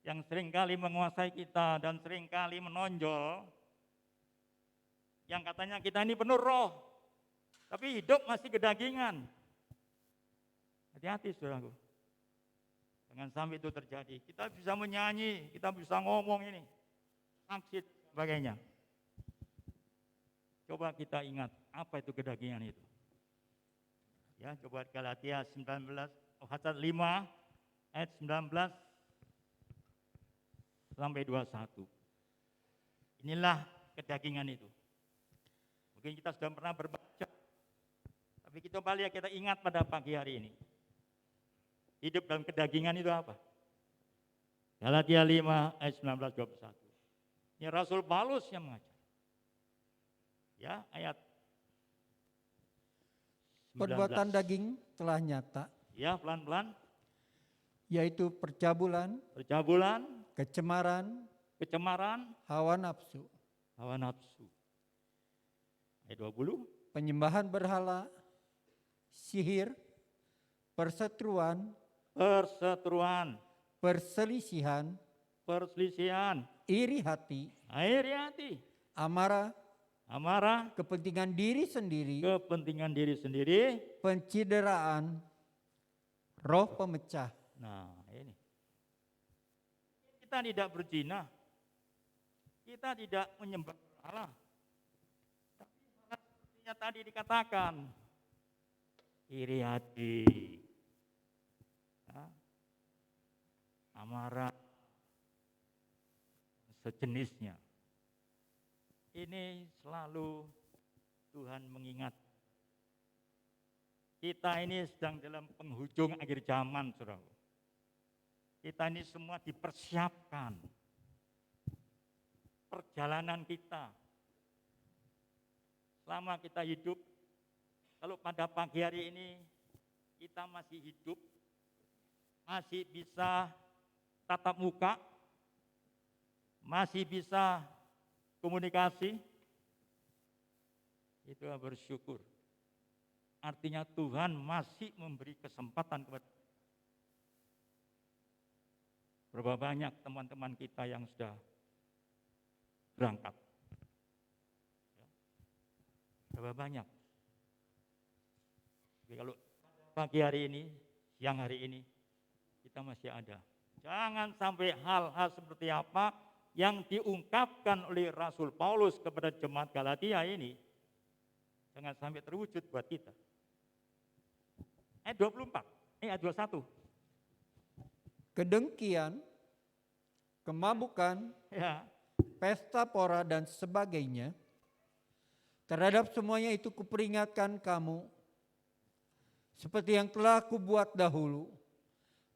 yang seringkali menguasai kita dan seringkali menonjol, yang katanya kita ini penuh roh, tapi hidup masih kedagingan. Hati-hati saudaraku. Jangan sampai itu terjadi. Kita bisa menyanyi, kita bisa ngomong ini. Saksi sebagainya. Coba kita ingat apa itu kedagingan itu. Ya, coba Galatia 19 pasal 5 ayat 19 sampai 21. Inilah kedagingan itu. Mungkin kita sudah pernah berbaca, tapi kita balik kita ingat pada pagi hari ini. Hidup dalam kedagingan itu apa? Galatia 5 ayat 19-21. Ini Rasul Paulus yang mengajar. Ya, ayat 19. Perbuatan daging telah nyata, Ya, pelan-pelan. yaitu percabulan, Percabulan, kecemaran, kecemaran, hawa nafsu, hawa nafsu. Ayat 20. penyembahan berhala, sihir, perseteruan, Perseteruan, perselisihan, perselisihan, iri hati, iri hati, amarah, amarah, kepentingan diri sendiri, kepentingan diri sendiri. pencideraan, roh pemecah. Nah, ini. Kita tidak berzina. Kita tidak menyembah Allah. Tapi sepertinya tadi dikatakan iri hati, ya, amarah, sejenisnya. Ini selalu Tuhan mengingat. Kita ini sedang dalam penghujung akhir zaman, saudara. Kita ini semua dipersiapkan. Perjalanan kita. Selama kita hidup, kalau pada pagi hari ini kita masih hidup, masih bisa tatap muka, masih bisa komunikasi, itu bersyukur. Artinya Tuhan masih memberi kesempatan kepada. Berapa banyak teman-teman kita yang sudah berangkat. Ya. Berapa banyak. Tapi kalau pagi hari ini, siang hari ini, kita masih ada. Jangan sampai hal-hal seperti apa yang diungkapkan oleh Rasul Paulus kepada jemaat Galatia ini, jangan sampai terwujud buat kita. Ayat 24, ayat 21. Kedengkian, kemabukan, Ya, pesta pora dan sebagainya. Terhadap semuanya itu kuperingatkan kamu, seperti yang telah kubuat dahulu,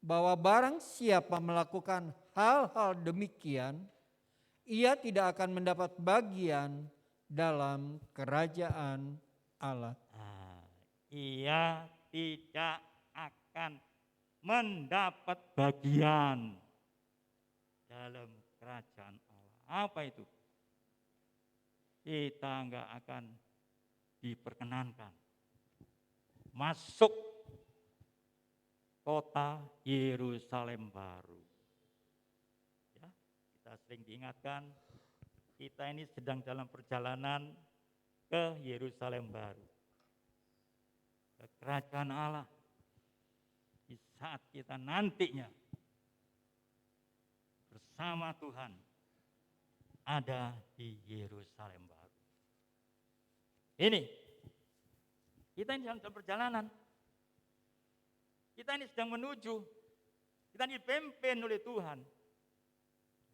bahwa barang siapa melakukan hal-hal demikian, ia tidak akan mendapat bagian dalam kerajaan Allah. ia tidak akan mendapat bagian dalam kerajaan Allah. Apa itu? Kita enggak akan diperkenankan masuk kota Yerusalem baru. Ya, kita sering diingatkan, kita ini sedang dalam perjalanan ke Yerusalem baru, ke kerajaan Allah. Di saat kita nantinya bersama Tuhan ada di Yerusalem baru. Ini, kita ini dalam perjalanan. Kita ini sedang menuju, kita ini dipimpin oleh Tuhan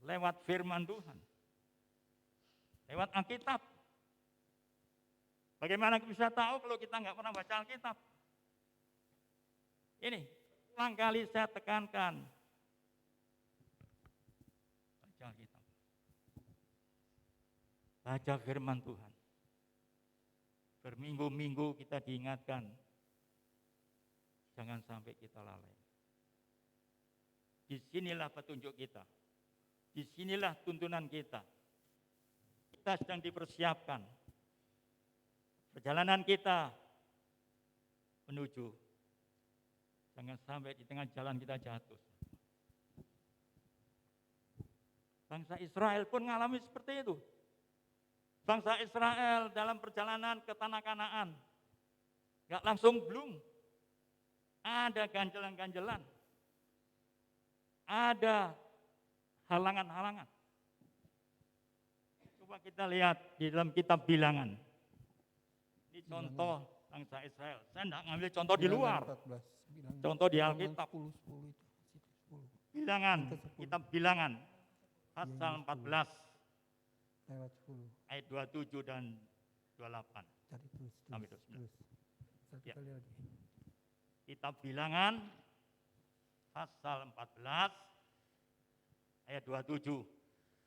lewat firman Tuhan, lewat Alkitab. Bagaimana kita bisa tahu kalau kita nggak pernah baca Alkitab? Ini, ulang kali saya tekankan, baca Alkitab, baca firman Tuhan. Berminggu-minggu kita diingatkan, jangan sampai kita lalai. Disinilah petunjuk kita. Disinilah tuntunan kita. Kita sedang dipersiapkan. Perjalanan kita menuju. Jangan sampai di tengah jalan kita jatuh. Bangsa Israel pun mengalami seperti itu. Bangsa Israel dalam perjalanan ke tanah Kanaan. Gak langsung belum. Ada ganjelan-ganjelan. Ada halangan-halangan. Coba kita lihat di dalam kitab Bilangan. Ini contoh bangsa Israel. Saya tidak ngambil contoh di luar. Contoh di Alkitab. Bilangan, kitab Bilangan, pasal 14, ayat 27 dan 28. Sampai 29. Ya. Kitab Bilangan, pasal 14, ayat 27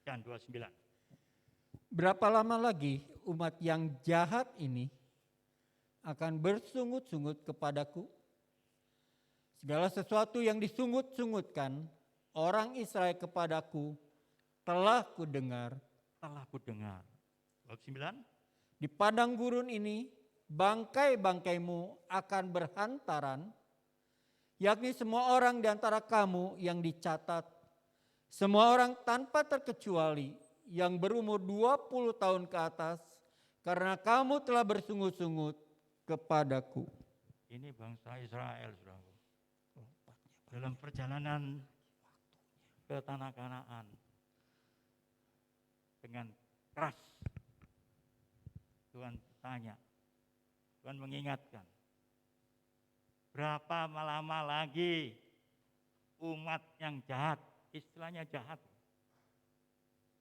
dan 29. Berapa lama lagi umat yang jahat ini akan bersungut-sungut kepadaku? Segala sesuatu yang disungut-sungutkan orang Israel kepadaku telah kudengar. Telah kudengar. 29. Di padang gurun ini bangkai-bangkaimu akan berhantaran, yakni semua orang di antara kamu yang dicatat, semua orang tanpa terkecuali yang berumur 20 tahun ke atas, karena kamu telah bersungut-sungut kepadaku. Ini bangsa Israel, saudaraku. Dalam perjalanan ke tanah Kanaan dengan keras, Tuhan tanya, Tuhan mengingatkan, berapa lama lagi umat yang jahat, istilahnya jahat,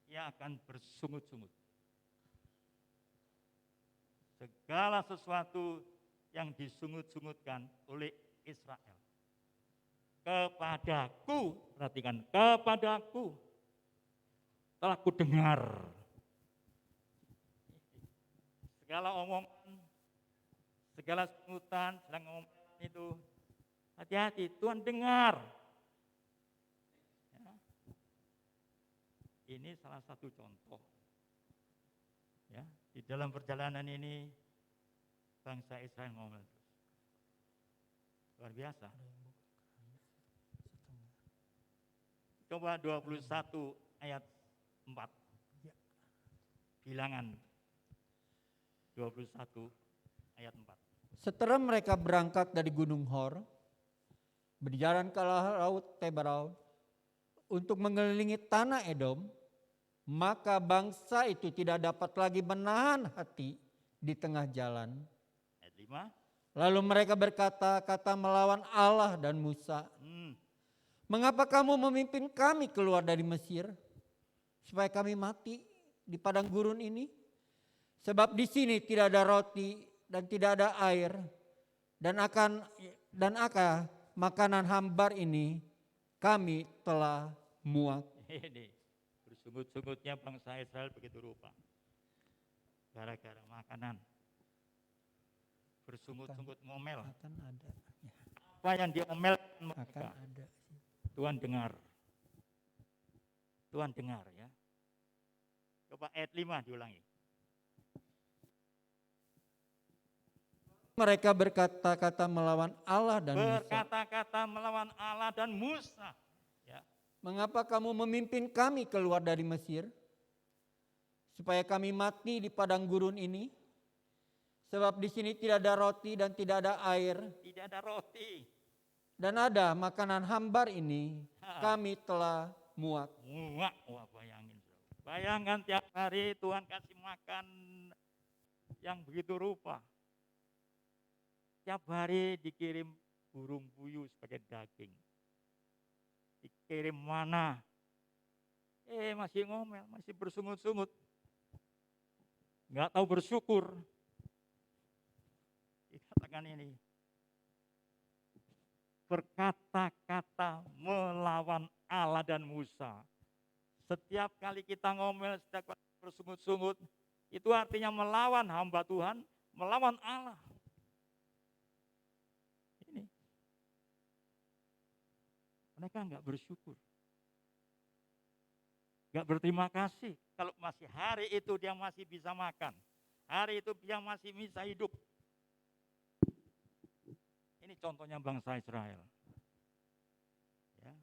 ia akan bersungut-sungut. Segala sesuatu yang disungut-sungutkan oleh Israel kepadaku, perhatikan, kepadaku telah kudengar. Segala omongan, segala sungutan, segala omongan itu, hati-hati, Tuhan dengar. Ya. Ini salah satu contoh. Ya, di dalam perjalanan ini bangsa Israel ngomel terus. Luar biasa. Coba 21 ayat 4. Bilangan 21 ayat 4. Setelah mereka berangkat dari Gunung Hor, berjalan ke laut Tebarau untuk mengelilingi tanah Edom, maka bangsa itu tidak dapat lagi menahan hati di tengah jalan. Ayat 5. Lalu mereka berkata-kata melawan Allah dan Musa. Mengapa kamu memimpin kami keluar dari Mesir, supaya kami mati di padang gurun ini? Sebab di sini tidak ada roti dan tidak ada air, dan makanan hambar ini kami telah muak. Ini bersungut-sungutnya bangsa Israel begitu rupa. Gara-gara makanan. Bersungut-sungut ngomel. Akan ada. Apa yang diomelkan Akan mereka? ada. Tuhan dengar. Tuhan dengar ya. Coba ayat 5 diulangi. Mereka berkata-kata melawan Allah dan Musa. Berkata-kata melawan Allah dan Musa. Ya. Mengapa kamu memimpin kami keluar dari Mesir, supaya kami mati di padang gurun ini? Sebab di sini tidak ada roti dan tidak ada air, Tidak ada roti. dan ada makanan hambar ini kami telah muak. Muak, wah bayangin. Bayangkan tiap hari Tuhan kasih makan yang begitu rupa. Tiap hari dikirim burung puyuh sebagai daging. Dikirim mana? Masih ngomel, masih bersungut-sungut. Nggak tahu bersyukur. Dikatakan ini. Berkata-kata melawan Allah dan Musa. Setiap kali kita ngomel, setiap kali bersungut-sungut, itu artinya melawan hamba Tuhan, melawan Allah. Ini. Mereka enggak bersyukur. Enggak berterima kasih kalau masih hari itu dia masih bisa makan. Hari itu dia masih bisa hidup. Ini contohnya bangsa Israel. Ya.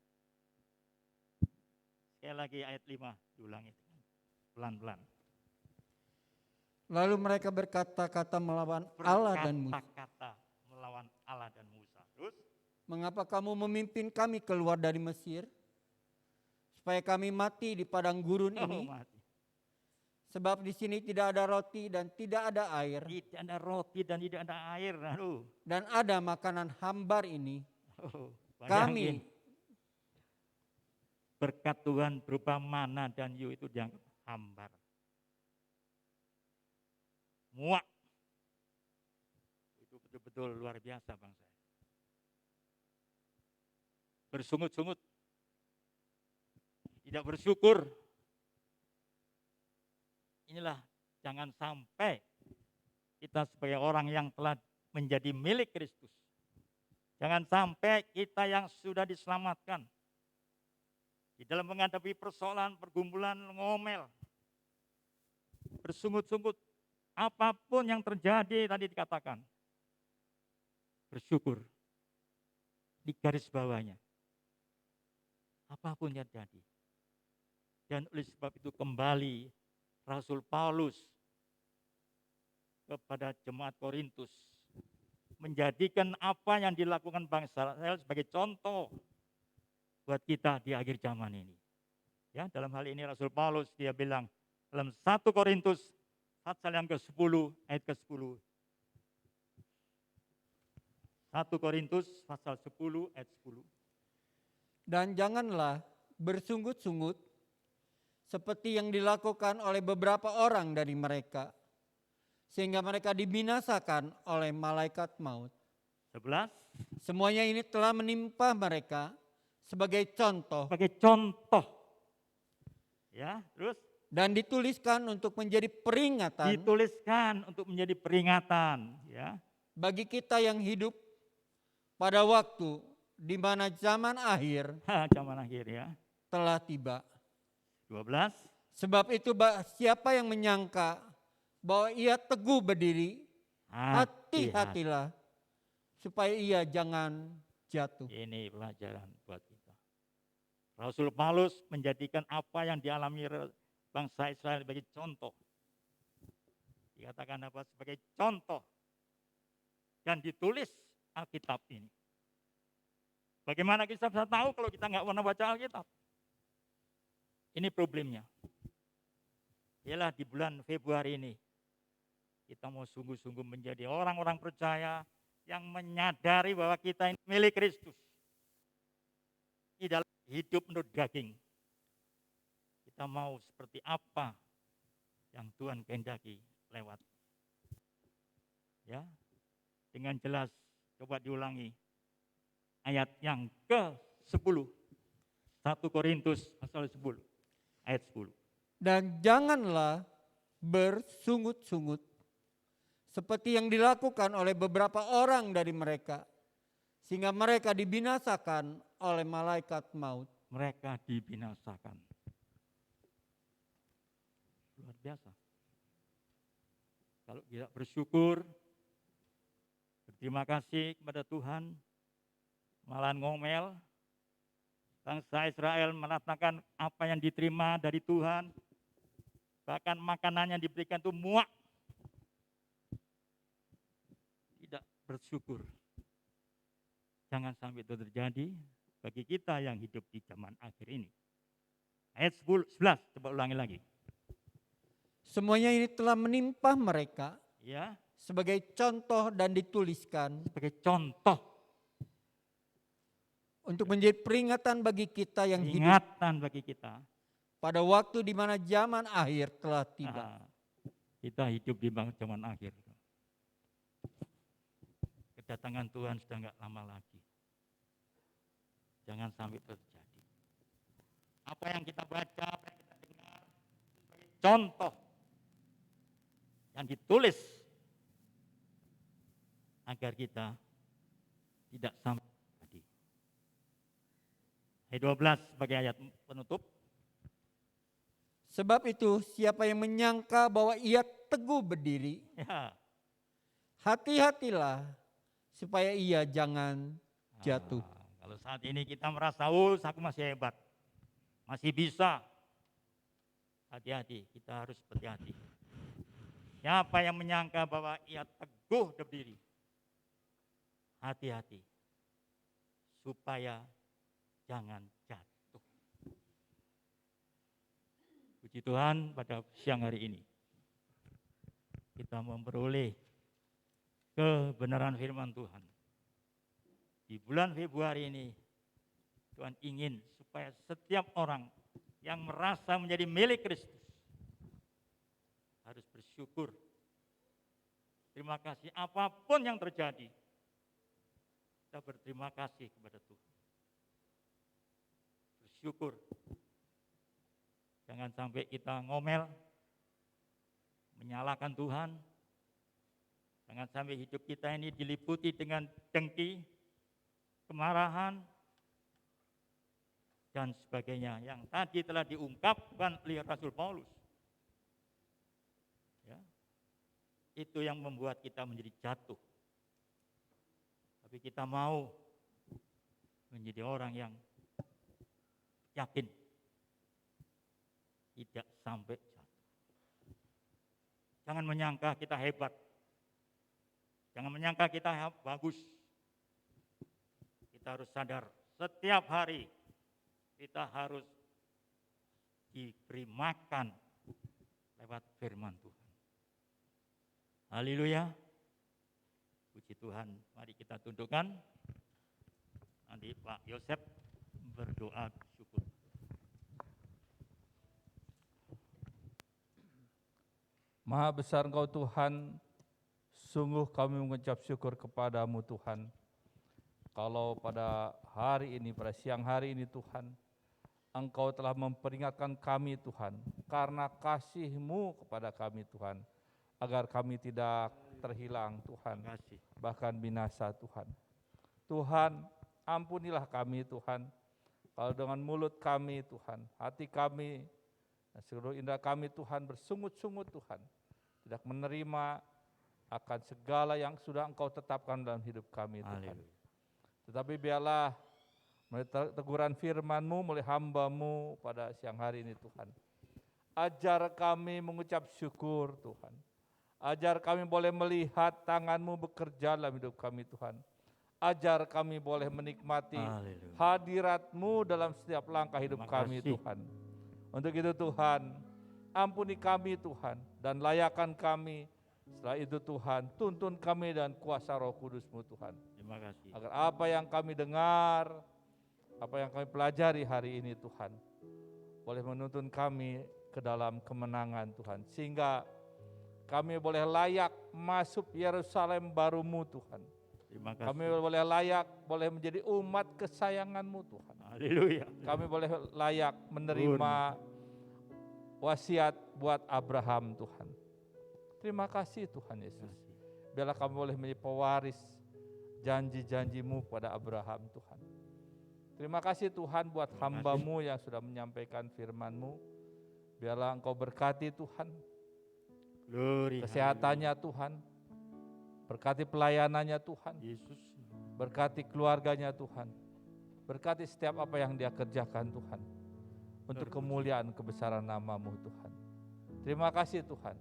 Sekali lagi ayat 5 diulangi pelan-pelan. Lalu mereka berkata-kata melawan Allah dan Musa. Berkata-kata melawan Allah dan Musa. Terus? Mengapa kamu memimpin kami keluar dari Mesir, supaya kami mati di padang gurun ini? Mati. Sebab di sini tidak ada roti dan tidak ada air, Tidak ada roti dan tidak ada air. Aduh. dan ada makanan hambar ini. Oh, Kami bayangin. Berkat Tuhan berupa mana dan yu itu dianggap hambar. Muak. Itu betul-betul luar biasa bangsa. Bersungut-sungut. Tidak bersyukur. Inilah jangan sampai kita sebagai orang yang telah menjadi milik Kristus. Jangan sampai kita yang sudah diselamatkan di dalam menghadapi persoalan, pergumulan, ngomel, bersungut-sungut, apapun yang terjadi tadi dikatakan, bersyukur di garis bawahnya. Apapun yang terjadi. Dan oleh sebab itu kembali Rasul Paulus kepada jemaat Korintus menjadikan apa yang dilakukan bangsa Israel sebagai contoh buat kita di akhir zaman ini. Ya, dalam hal ini Rasul Paulus dia bilang dalam 1 Korintus pasal yang ke-10 ayat ke-10. 1 Korintus pasal 10 ayat 10. Dan janganlah bersungut-sungut seperti yang dilakukan oleh beberapa orang dari mereka, sehingga mereka dibinasakan oleh malaikat maut. 11. Semuanya ini telah menimpa mereka sebagai contoh Sebagai contoh. Ya, terus dan dituliskan untuk menjadi peringatan dituliskan untuk menjadi peringatan, ya. bagi kita yang hidup pada waktu di mana zaman akhir Zaman akhir ya. telah tiba. 12. Sebab itu siapa yang menyangka bahwa ia teguh berdiri, hati-hatilah supaya ia jangan jatuh. Ini pelajaran buat kita. Rasul Paulus menjadikan apa yang dialami bangsa Israel sebagai contoh. Dikatakan apa? Sebagai contoh. Dan ditulis Alkitab ini. Bagaimana kita bisa tahu kalau kita nggak pernah baca Alkitab? Ini problemnya. Ialah di bulan Februari ini, kita mau sungguh-sungguh menjadi orang-orang percaya yang menyadari bahwa kita ini milik Kristus. Tidak hidup menurut daging. Kita mau seperti apa yang Tuhan kehendaki lewat. Ya, dengan jelas coba diulangi ayat yang ke-10. 1 Korintus pasal 10 ayat 10. Dan janganlah bersungut-sungut seperti yang dilakukan oleh beberapa orang dari mereka, sehingga mereka dibinasakan oleh malaikat maut. Mereka dibinasakan. Luar biasa. Kalau tidak bersyukur, berterima kasih kepada Tuhan, malah ngomel, bangsa Israel mengatakan apa yang diterima dari Tuhan, bahkan makanan yang diberikan itu muak. Tidak bersyukur. Jangan sampai itu terjadi bagi kita yang hidup di zaman akhir ini. Ayat 11, coba ulangi lagi. Semuanya ini telah menimpa mereka Ya, sebagai contoh dan dituliskan sebagai contoh, untuk menjadi peringatan bagi kita yang hidup ingatan bagi kita. pada waktu di mana zaman akhir telah tiba. Kita hidup di zaman akhir. Kedatangan Tuhan sudah enggak lama lagi. Jangan sampai terjadi. Apa yang kita baca, apa yang kita dengar, sebagai contoh yang ditulis agar kita tidak sampai terjadi. Ayat 12 sebagai ayat penutup. Sebab itu siapa yang menyangka bahwa ia teguh berdiri, Ya, hati-hatilah supaya ia jangan jatuh. kalau saat ini kita merasa, aku masih hebat, masih bisa. Hati-hati, kita harus berhati-hati. Siapa yang menyangka bahwa ia teguh berdiri, hati-hati, supaya jangan jatuh. Puji Puji Tuhan, pada siang hari ini kita memperoleh kebenaran firman Tuhan. Di bulan Februari ini Tuhan ingin supaya setiap orang yang merasa menjadi milik Kristus harus bersyukur. Terima kasih apapun yang terjadi. Kita berterima kasih kepada Tuhan. Bersyukur. Jangan sampai kita ngomel, menyalahkan Tuhan. Jangan sampai hidup kita ini diliputi dengan dengki, kemarahan, dan sebagainya yang tadi telah diungkapkan oleh Rasul Paulus. Ya, itu yang membuat kita menjadi jatuh. Tapi kita mau menjadi orang yang yakin, tidak sampai jatuh. Jangan menyangka kita hebat. Jangan menyangka kita bagus. Kita harus sadar setiap hari kita harus diberi makan lewat firman Tuhan. Haleluya. Puji Tuhan. Mari kita tundukkan. Nanti Pak Yosef berdoa syukur. Maha besar Engkau Tuhan, sungguh kami mengucap syukur kepadamu Tuhan. Kalau pada hari ini, pada siang hari ini Tuhan, Engkau telah memperingatkan kami Tuhan, karena kasih-Mu kepada kami Tuhan, agar kami tidak terhilang Tuhan, bahkan binasa Tuhan. Tuhan, ampunilah kami Tuhan, kalau dengan mulut kami Tuhan, hati kami, dan seluruh indera kami Tuhan bersungut-sungut Tuhan, tidak menerima akan segala yang sudah Engkau tetapkan dalam hidup kami Tuhan. Tetapi biarlah melalui teguran firman-Mu, melalui hamba-Mu pada siang hari ini Tuhan, ajar kami mengucap syukur Tuhan. Ajar kami boleh melihat tangan-Mu bekerja dalam hidup kami Tuhan. Ajar kami boleh menikmati hadirat-Mu dalam setiap langkah hidup kami Tuhan. Untuk itu Tuhan, ampuni kami Tuhan, dan layakan kami. Setelah itu Tuhan, tuntun kami dan kuasa Roh Kudus-Mu Tuhan. Terima kasih. Agar apa yang kami dengar, apa yang kami pelajari hari ini Tuhan, boleh menuntun kami ke dalam kemenangan Tuhan. Sehingga kami boleh layak masuk Yerusalem baru-Mu Tuhan. Terima kasih. Kami boleh layak, boleh menjadi umat kesayangan-Mu Tuhan. Haleluya. Kami boleh layak menerima wasiat buat Abraham Tuhan. Terima kasih Tuhan Yesus. Biarlah kami boleh menjadi pewaris janji-janji-Mu pada Abraham Tuhan. Terima kasih Tuhan buat hamba-Mu yang sudah menyampaikan firman-Mu. Biarlah Engkau berkati Tuhan. Kesehatannya Tuhan. Berkati pelayanannya Tuhan. Yesus. Berkati keluarganya Tuhan. Berkati setiap apa yang dia kerjakan Tuhan. Untuk kemuliaan kebesaran nama-Mu Tuhan. Terima kasih Tuhan.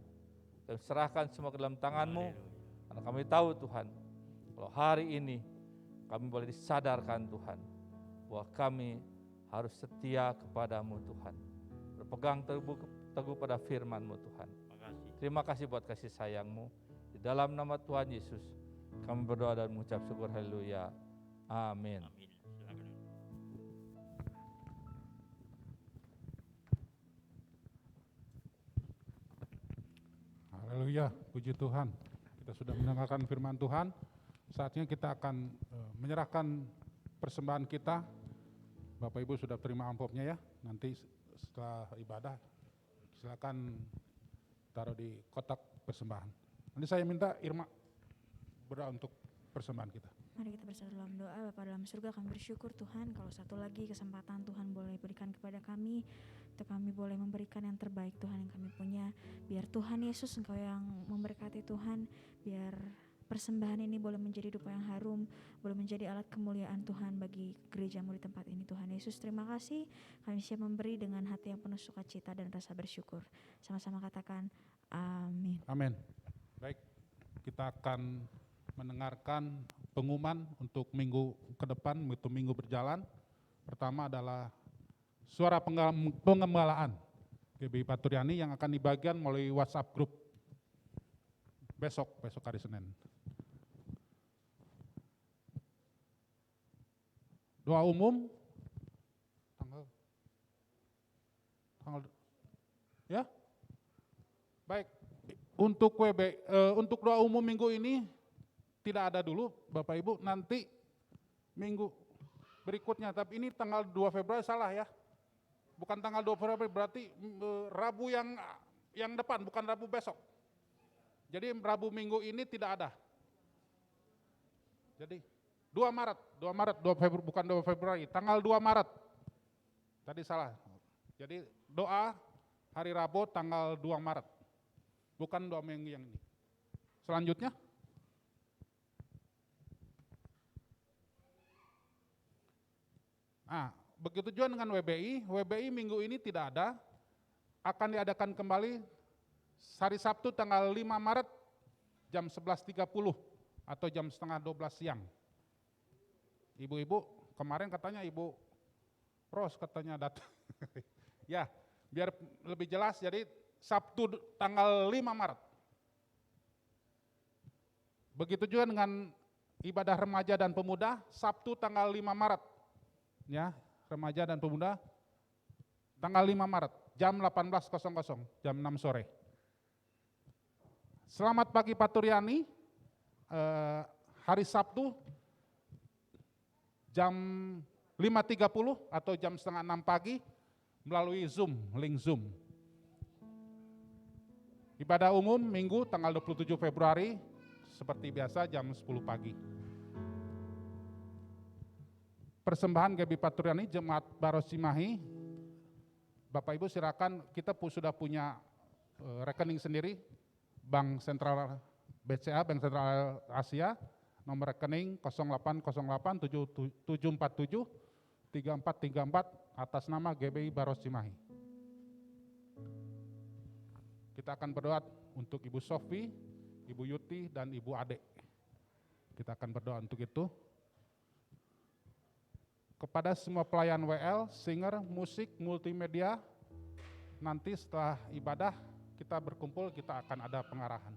Dan serahkan semua ke dalam tangan-Mu. Karena kami tahu Tuhan, kalau hari ini kami boleh disadarkan Tuhan, bahwa kami harus setia kepada-Mu Tuhan. Berpegang teguh pada firman-Mu Tuhan. Terima kasih buat kasih sayang-Mu. Di dalam nama Tuhan Yesus, kami berdoa dan mengucap syukur. Haleluya. Amin. Amin. Silakan. Haleluya, puji Tuhan. Kita sudah mendengarkan firman Tuhan. Saatnya kita akan menyerahkan persembahan kita. Bapak Ibu sudah terima amplopnya ya. Nanti setelah ibadah silakan taruh di kotak persembahan. Nanti saya minta Irma berdoa untuk persembahan kita. Mari kita bersatu dalam doa. Bapa dalam surga, kami bersyukur Tuhan kalau satu lagi kesempatan Tuhan boleh berikan kepada kami, untuk kami boleh memberikan yang terbaik Tuhan yang kami punya. Biar Tuhan Yesus Engkau yang memberkati Tuhan, biar persembahan ini boleh menjadi dupa yang harum, boleh menjadi alat kemuliaan Tuhan bagi gereja-Mu di tempat ini. Tuhan Yesus, terima kasih, kami siap memberi dengan hati yang penuh sukacita dan rasa bersyukur. Sama-sama katakan amin. Amin. Baik, kita akan mendengarkan pengumuman untuk minggu ke depan, itu minggu berjalan. Pertama adalah suara penggembalaan. GBI Paturyani yang akan dibagikan melalui WhatsApp group besok hari Senin. Doa umum tanggal ya. Baik. Untuk untuk doa umum minggu ini tidak ada dulu Bapak Ibu, nanti minggu berikutnya. Tapi ini tanggal 2 Februari salah ya. Bukan tanggal 2 Februari, berarti Rabu yang depan, bukan Rabu besok. Jadi Rabu minggu ini tidak ada. Jadi 2 Maret, 2 Februari, bukan 2 Februari, tanggal 2 Maret. Tadi salah. Jadi doa hari Rabu tanggal 2 Maret. Bukan 2 minggu yang ini. Selanjutnya. Nah, begitu juga dengan WBI. WBI minggu ini tidak ada. Akan diadakan kembali hari Sabtu tanggal 5 Maret jam 11.30 atau jam setengah 12 siang. Ibu-ibu, kemarin katanya Ibu Ros katanya datang. Ya, biar lebih jelas, jadi Sabtu tanggal 5 Maret. Begitu juga dengan ibadah remaja dan pemuda, Sabtu tanggal 5 Maret. Ya, remaja dan pemuda tanggal 5 Maret, jam 18.00, jam 6 sore. Selamat pagi Paturyani, hari Sabtu jam 5.30 atau jam setengah 6 pagi melalui Zoom, link Zoom. Ibadah umum Minggu tanggal 27 Februari seperti biasa jam 10 pagi. Persembahan GBI Paturyani Jemaat Baros Cimahi, Bapak Ibu silakan, kita sudah punya rekening sendiri, Bank Sentral BCA, Bank Sentral Asia, nomor rekening 0808 747 3434 atas nama GBI Baros Cimahi. Kita akan berdoa untuk Ibu Sofi, Ibu Yuti, dan Ibu Ade. Kita akan berdoa untuk itu. Kepada semua pelayan WL, singer, musik, multimedia, nanti setelah ibadah kita berkumpul, kita akan ada pengarahan.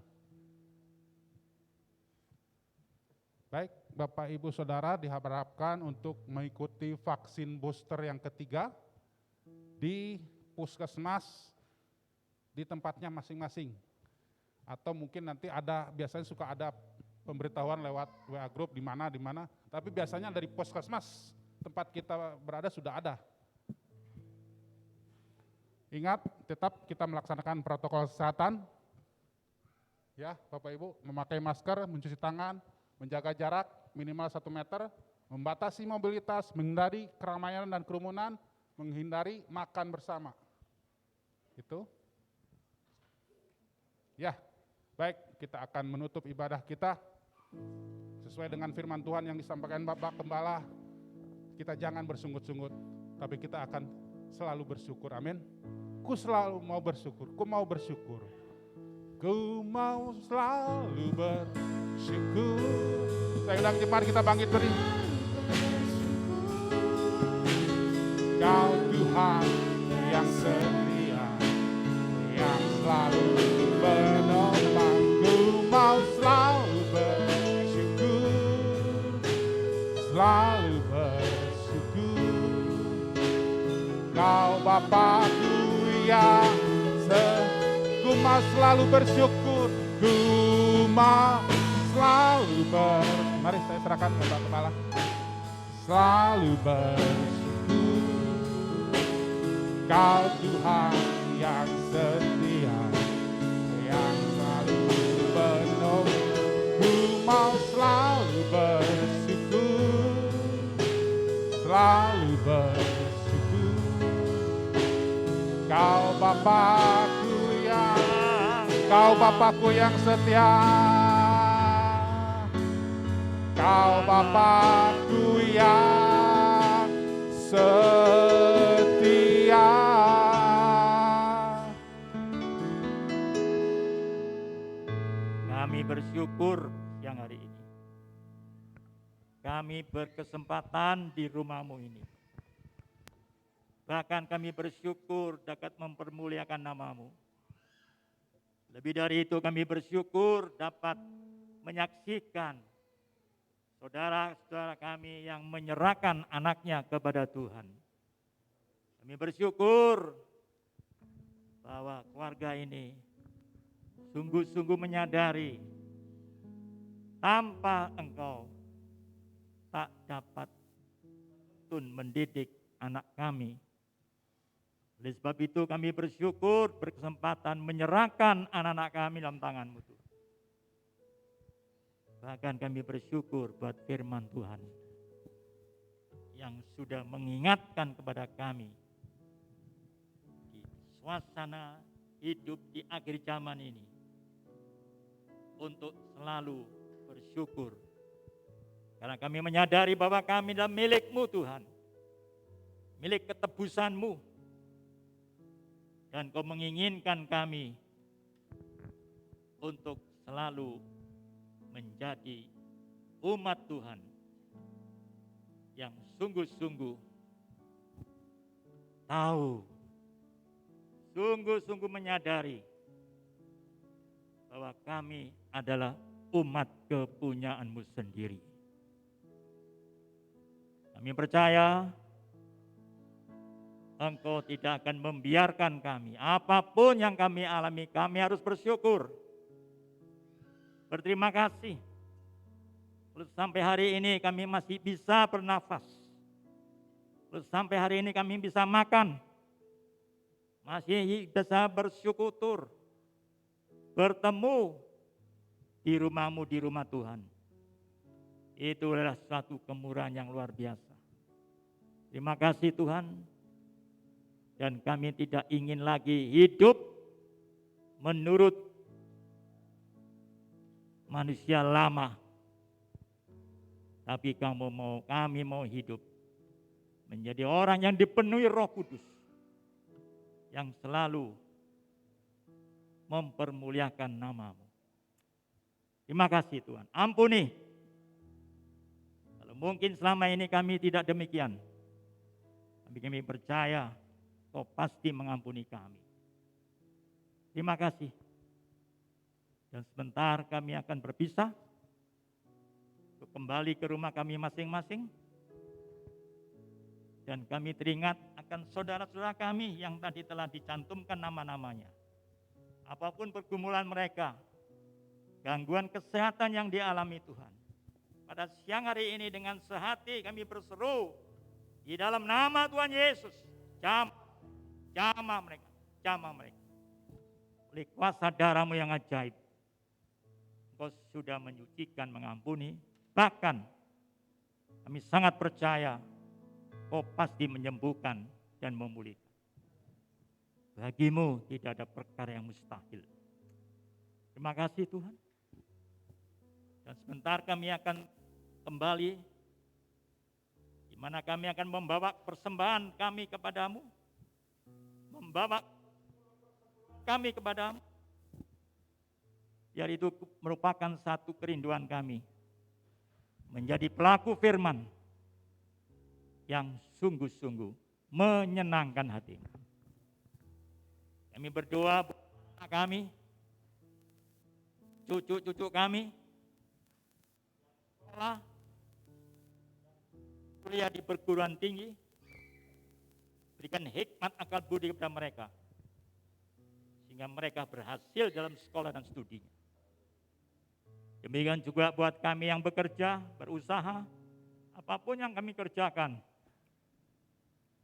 Baik, Bapak Ibu Saudara diharapkan untuk mengikuti vaksin booster yang ketiga di puskesmas di tempatnya masing-masing. Atau mungkin nanti biasanya suka ada pemberitahuan lewat WA group di mana, tapi biasanya dari puskesmas tempat kita berada sudah ada. Ingat, tetap kita melaksanakan protokol kesehatan. Ya, Bapak Ibu, memakai masker, mencuci tangan, menjaga jarak minimal 1 meter, membatasi mobilitas, menghindari keramaian dan kerumunan, menghindari makan bersama. Itu. Ya, baik, kita akan menutup ibadah kita sesuai dengan firman Tuhan yang disampaikan Bapak Gembala. Kita jangan bersungut-sungut, tapi kita akan selalu bersyukur. Amin. Ku selalu mau bersyukur, ku mau bersyukur. Ku mau selalu bersyukur. Saya ulang, mari kita bangkit beri. Kau Tuhan yang setia, yang selalu menopang. Ku mau selalu bersyukur, selalu bersyukur. Kau Bapakku yang ku mau selalu bersyukur, ku mau selalu mari saya serahkan Bapak Kepala. Selalu bersyukur, Kau Tuhan yang setia, yang selalu penuh. Ku mau selalu bersyukur, selalu bersyukur. Kau Bapakku yang setia, Kau Bapakku yang setia. Kami bersyukur siang hari ini. Kami berkesempatan di rumah-Mu ini. Bahkan kami bersyukur dapat mempermuliakan nama-Mu. Lebih dari itu kami bersyukur dapat menyaksikan saudara-saudara kami yang menyerahkan anaknya kepada Tuhan. Kami bersyukur bahwa keluarga ini sungguh-sungguh menyadari tanpa Engkau tak dapat tun mendidik anak kami. Oleh sebab itu kami bersyukur berkesempatan menyerahkan anak-anak kami dalam tangan-Mu Tuhan. Bahkan kami bersyukur buat firman Tuhan yang sudah mengingatkan kepada kami di suasana hidup di akhir zaman ini untuk selalu bersyukur. Karena kami menyadari bahwa kami adalah milik-Mu Tuhan, milik ketebusan-Mu. Dan Kau menginginkan kami untuk selalu menjadi umat Tuhan yang sungguh-sungguh tahu, sungguh-sungguh menyadari bahwa kami adalah umat kepunyaan-Mu sendiri. Kami percaya Engkau tidak akan membiarkan kami. Apapun yang kami alami, kami harus bersyukur. Berterima kasih. Sampai hari ini kami masih bisa bernafas. Sampai hari ini kami bisa makan. Masih bisa bersyukur. Bertemu di rumah-Mu, di rumah Tuhan. Itu adalah suatu kemurahan yang luar biasa. Terima kasih Tuhan. Dan kami tidak ingin lagi hidup menurut manusia lama. Tapi kami mau hidup menjadi orang yang dipenuhi Roh Kudus. Yang selalu mempermuliakan nama-Mu. Terima kasih Tuhan. Ampuni. Kalau mungkin selama ini kami tidak demikian. Tapi kami percaya Kau pasti mengampuni kami. Terima kasih. Dan sebentar kami akan berpisah. Untuk kembali ke rumah kami masing-masing. Dan kami teringat akan saudara-saudara kami yang tadi telah dicantumkan nama-namanya. Apapun pergumulan mereka, gangguan kesehatan yang dialami Tuhan. Pada siang hari ini dengan sehati kami berseru di dalam nama Tuhan Yesus. Jamah mereka. Oleh kuasa darah-Mu yang ajaib, Engkau sudah menyucikan, mengampuni. Bahkan kami sangat percaya Kau pasti menyembuhkan dan memulihkan. Bagi-Mu tidak ada perkara yang mustahil. Terima kasih Tuhan. Dan sebentar kami akan kembali, di mana kami akan membawa persembahan kami kepadamu. Membawa kami kepadamu. Biar itu merupakan satu kerinduan kami. Menjadi pelaku firman yang sungguh-sungguh menyenangkan hati. Kami berdoa buat anak kami, cucu-cucu kami, sekolah, kuliah di perguruan tinggi, berikan hikmat akal budi kepada mereka, sehingga mereka berhasil dalam sekolah dan studinya. Demikian juga buat kami yang bekerja, berusaha, apapun yang kami kerjakan,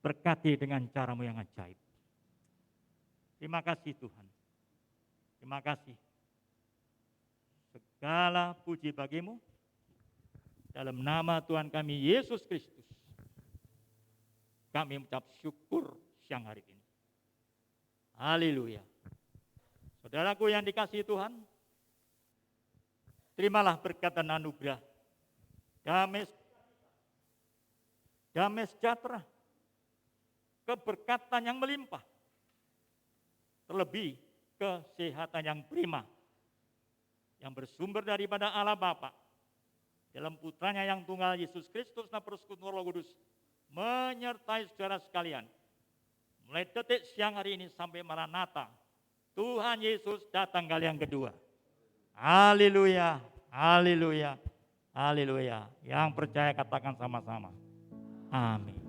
berkati dengan cara-Mu yang ajaib. Terima kasih Tuhan. Terima kasih. Segala puji bagi-Mu. Dalam nama Tuhan kami Yesus Kristus, kami mengucap syukur siang hari ini. Haleluya. Saudaraku yang dikasihi Tuhan, terimalah berkat dan anugerah, damai sejahtera, keberkatan yang melimpah, terlebih kesehatan yang prima, yang bersumber daripada Allah Bapa, dalam putranya yang tunggal Yesus Kristus dan persekutuan Roh Kudus, menyertai saudara sekalian, mulai detik siang hari ini sampai Maranatha, Tuhan Yesus datang kali yang kedua. Haleluya, haleluya, haleluya. Yang percaya katakan sama-sama. Amin.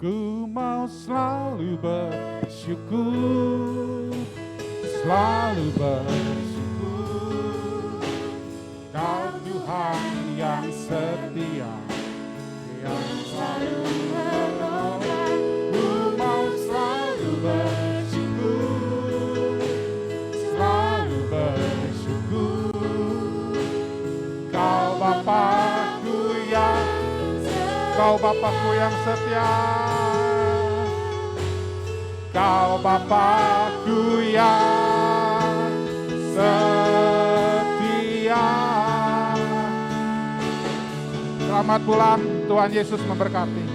Ku mau selalu bersyukur, selalu bersyukur. Kau Tuhan yang setia, yang selalu menolong. Ku mau selalu bersyukur, selalu bersyukur. Kau Bapakku yang setia. Kau Bapakku yang setia. Selamat pulang, Tuhan Yesus memberkati.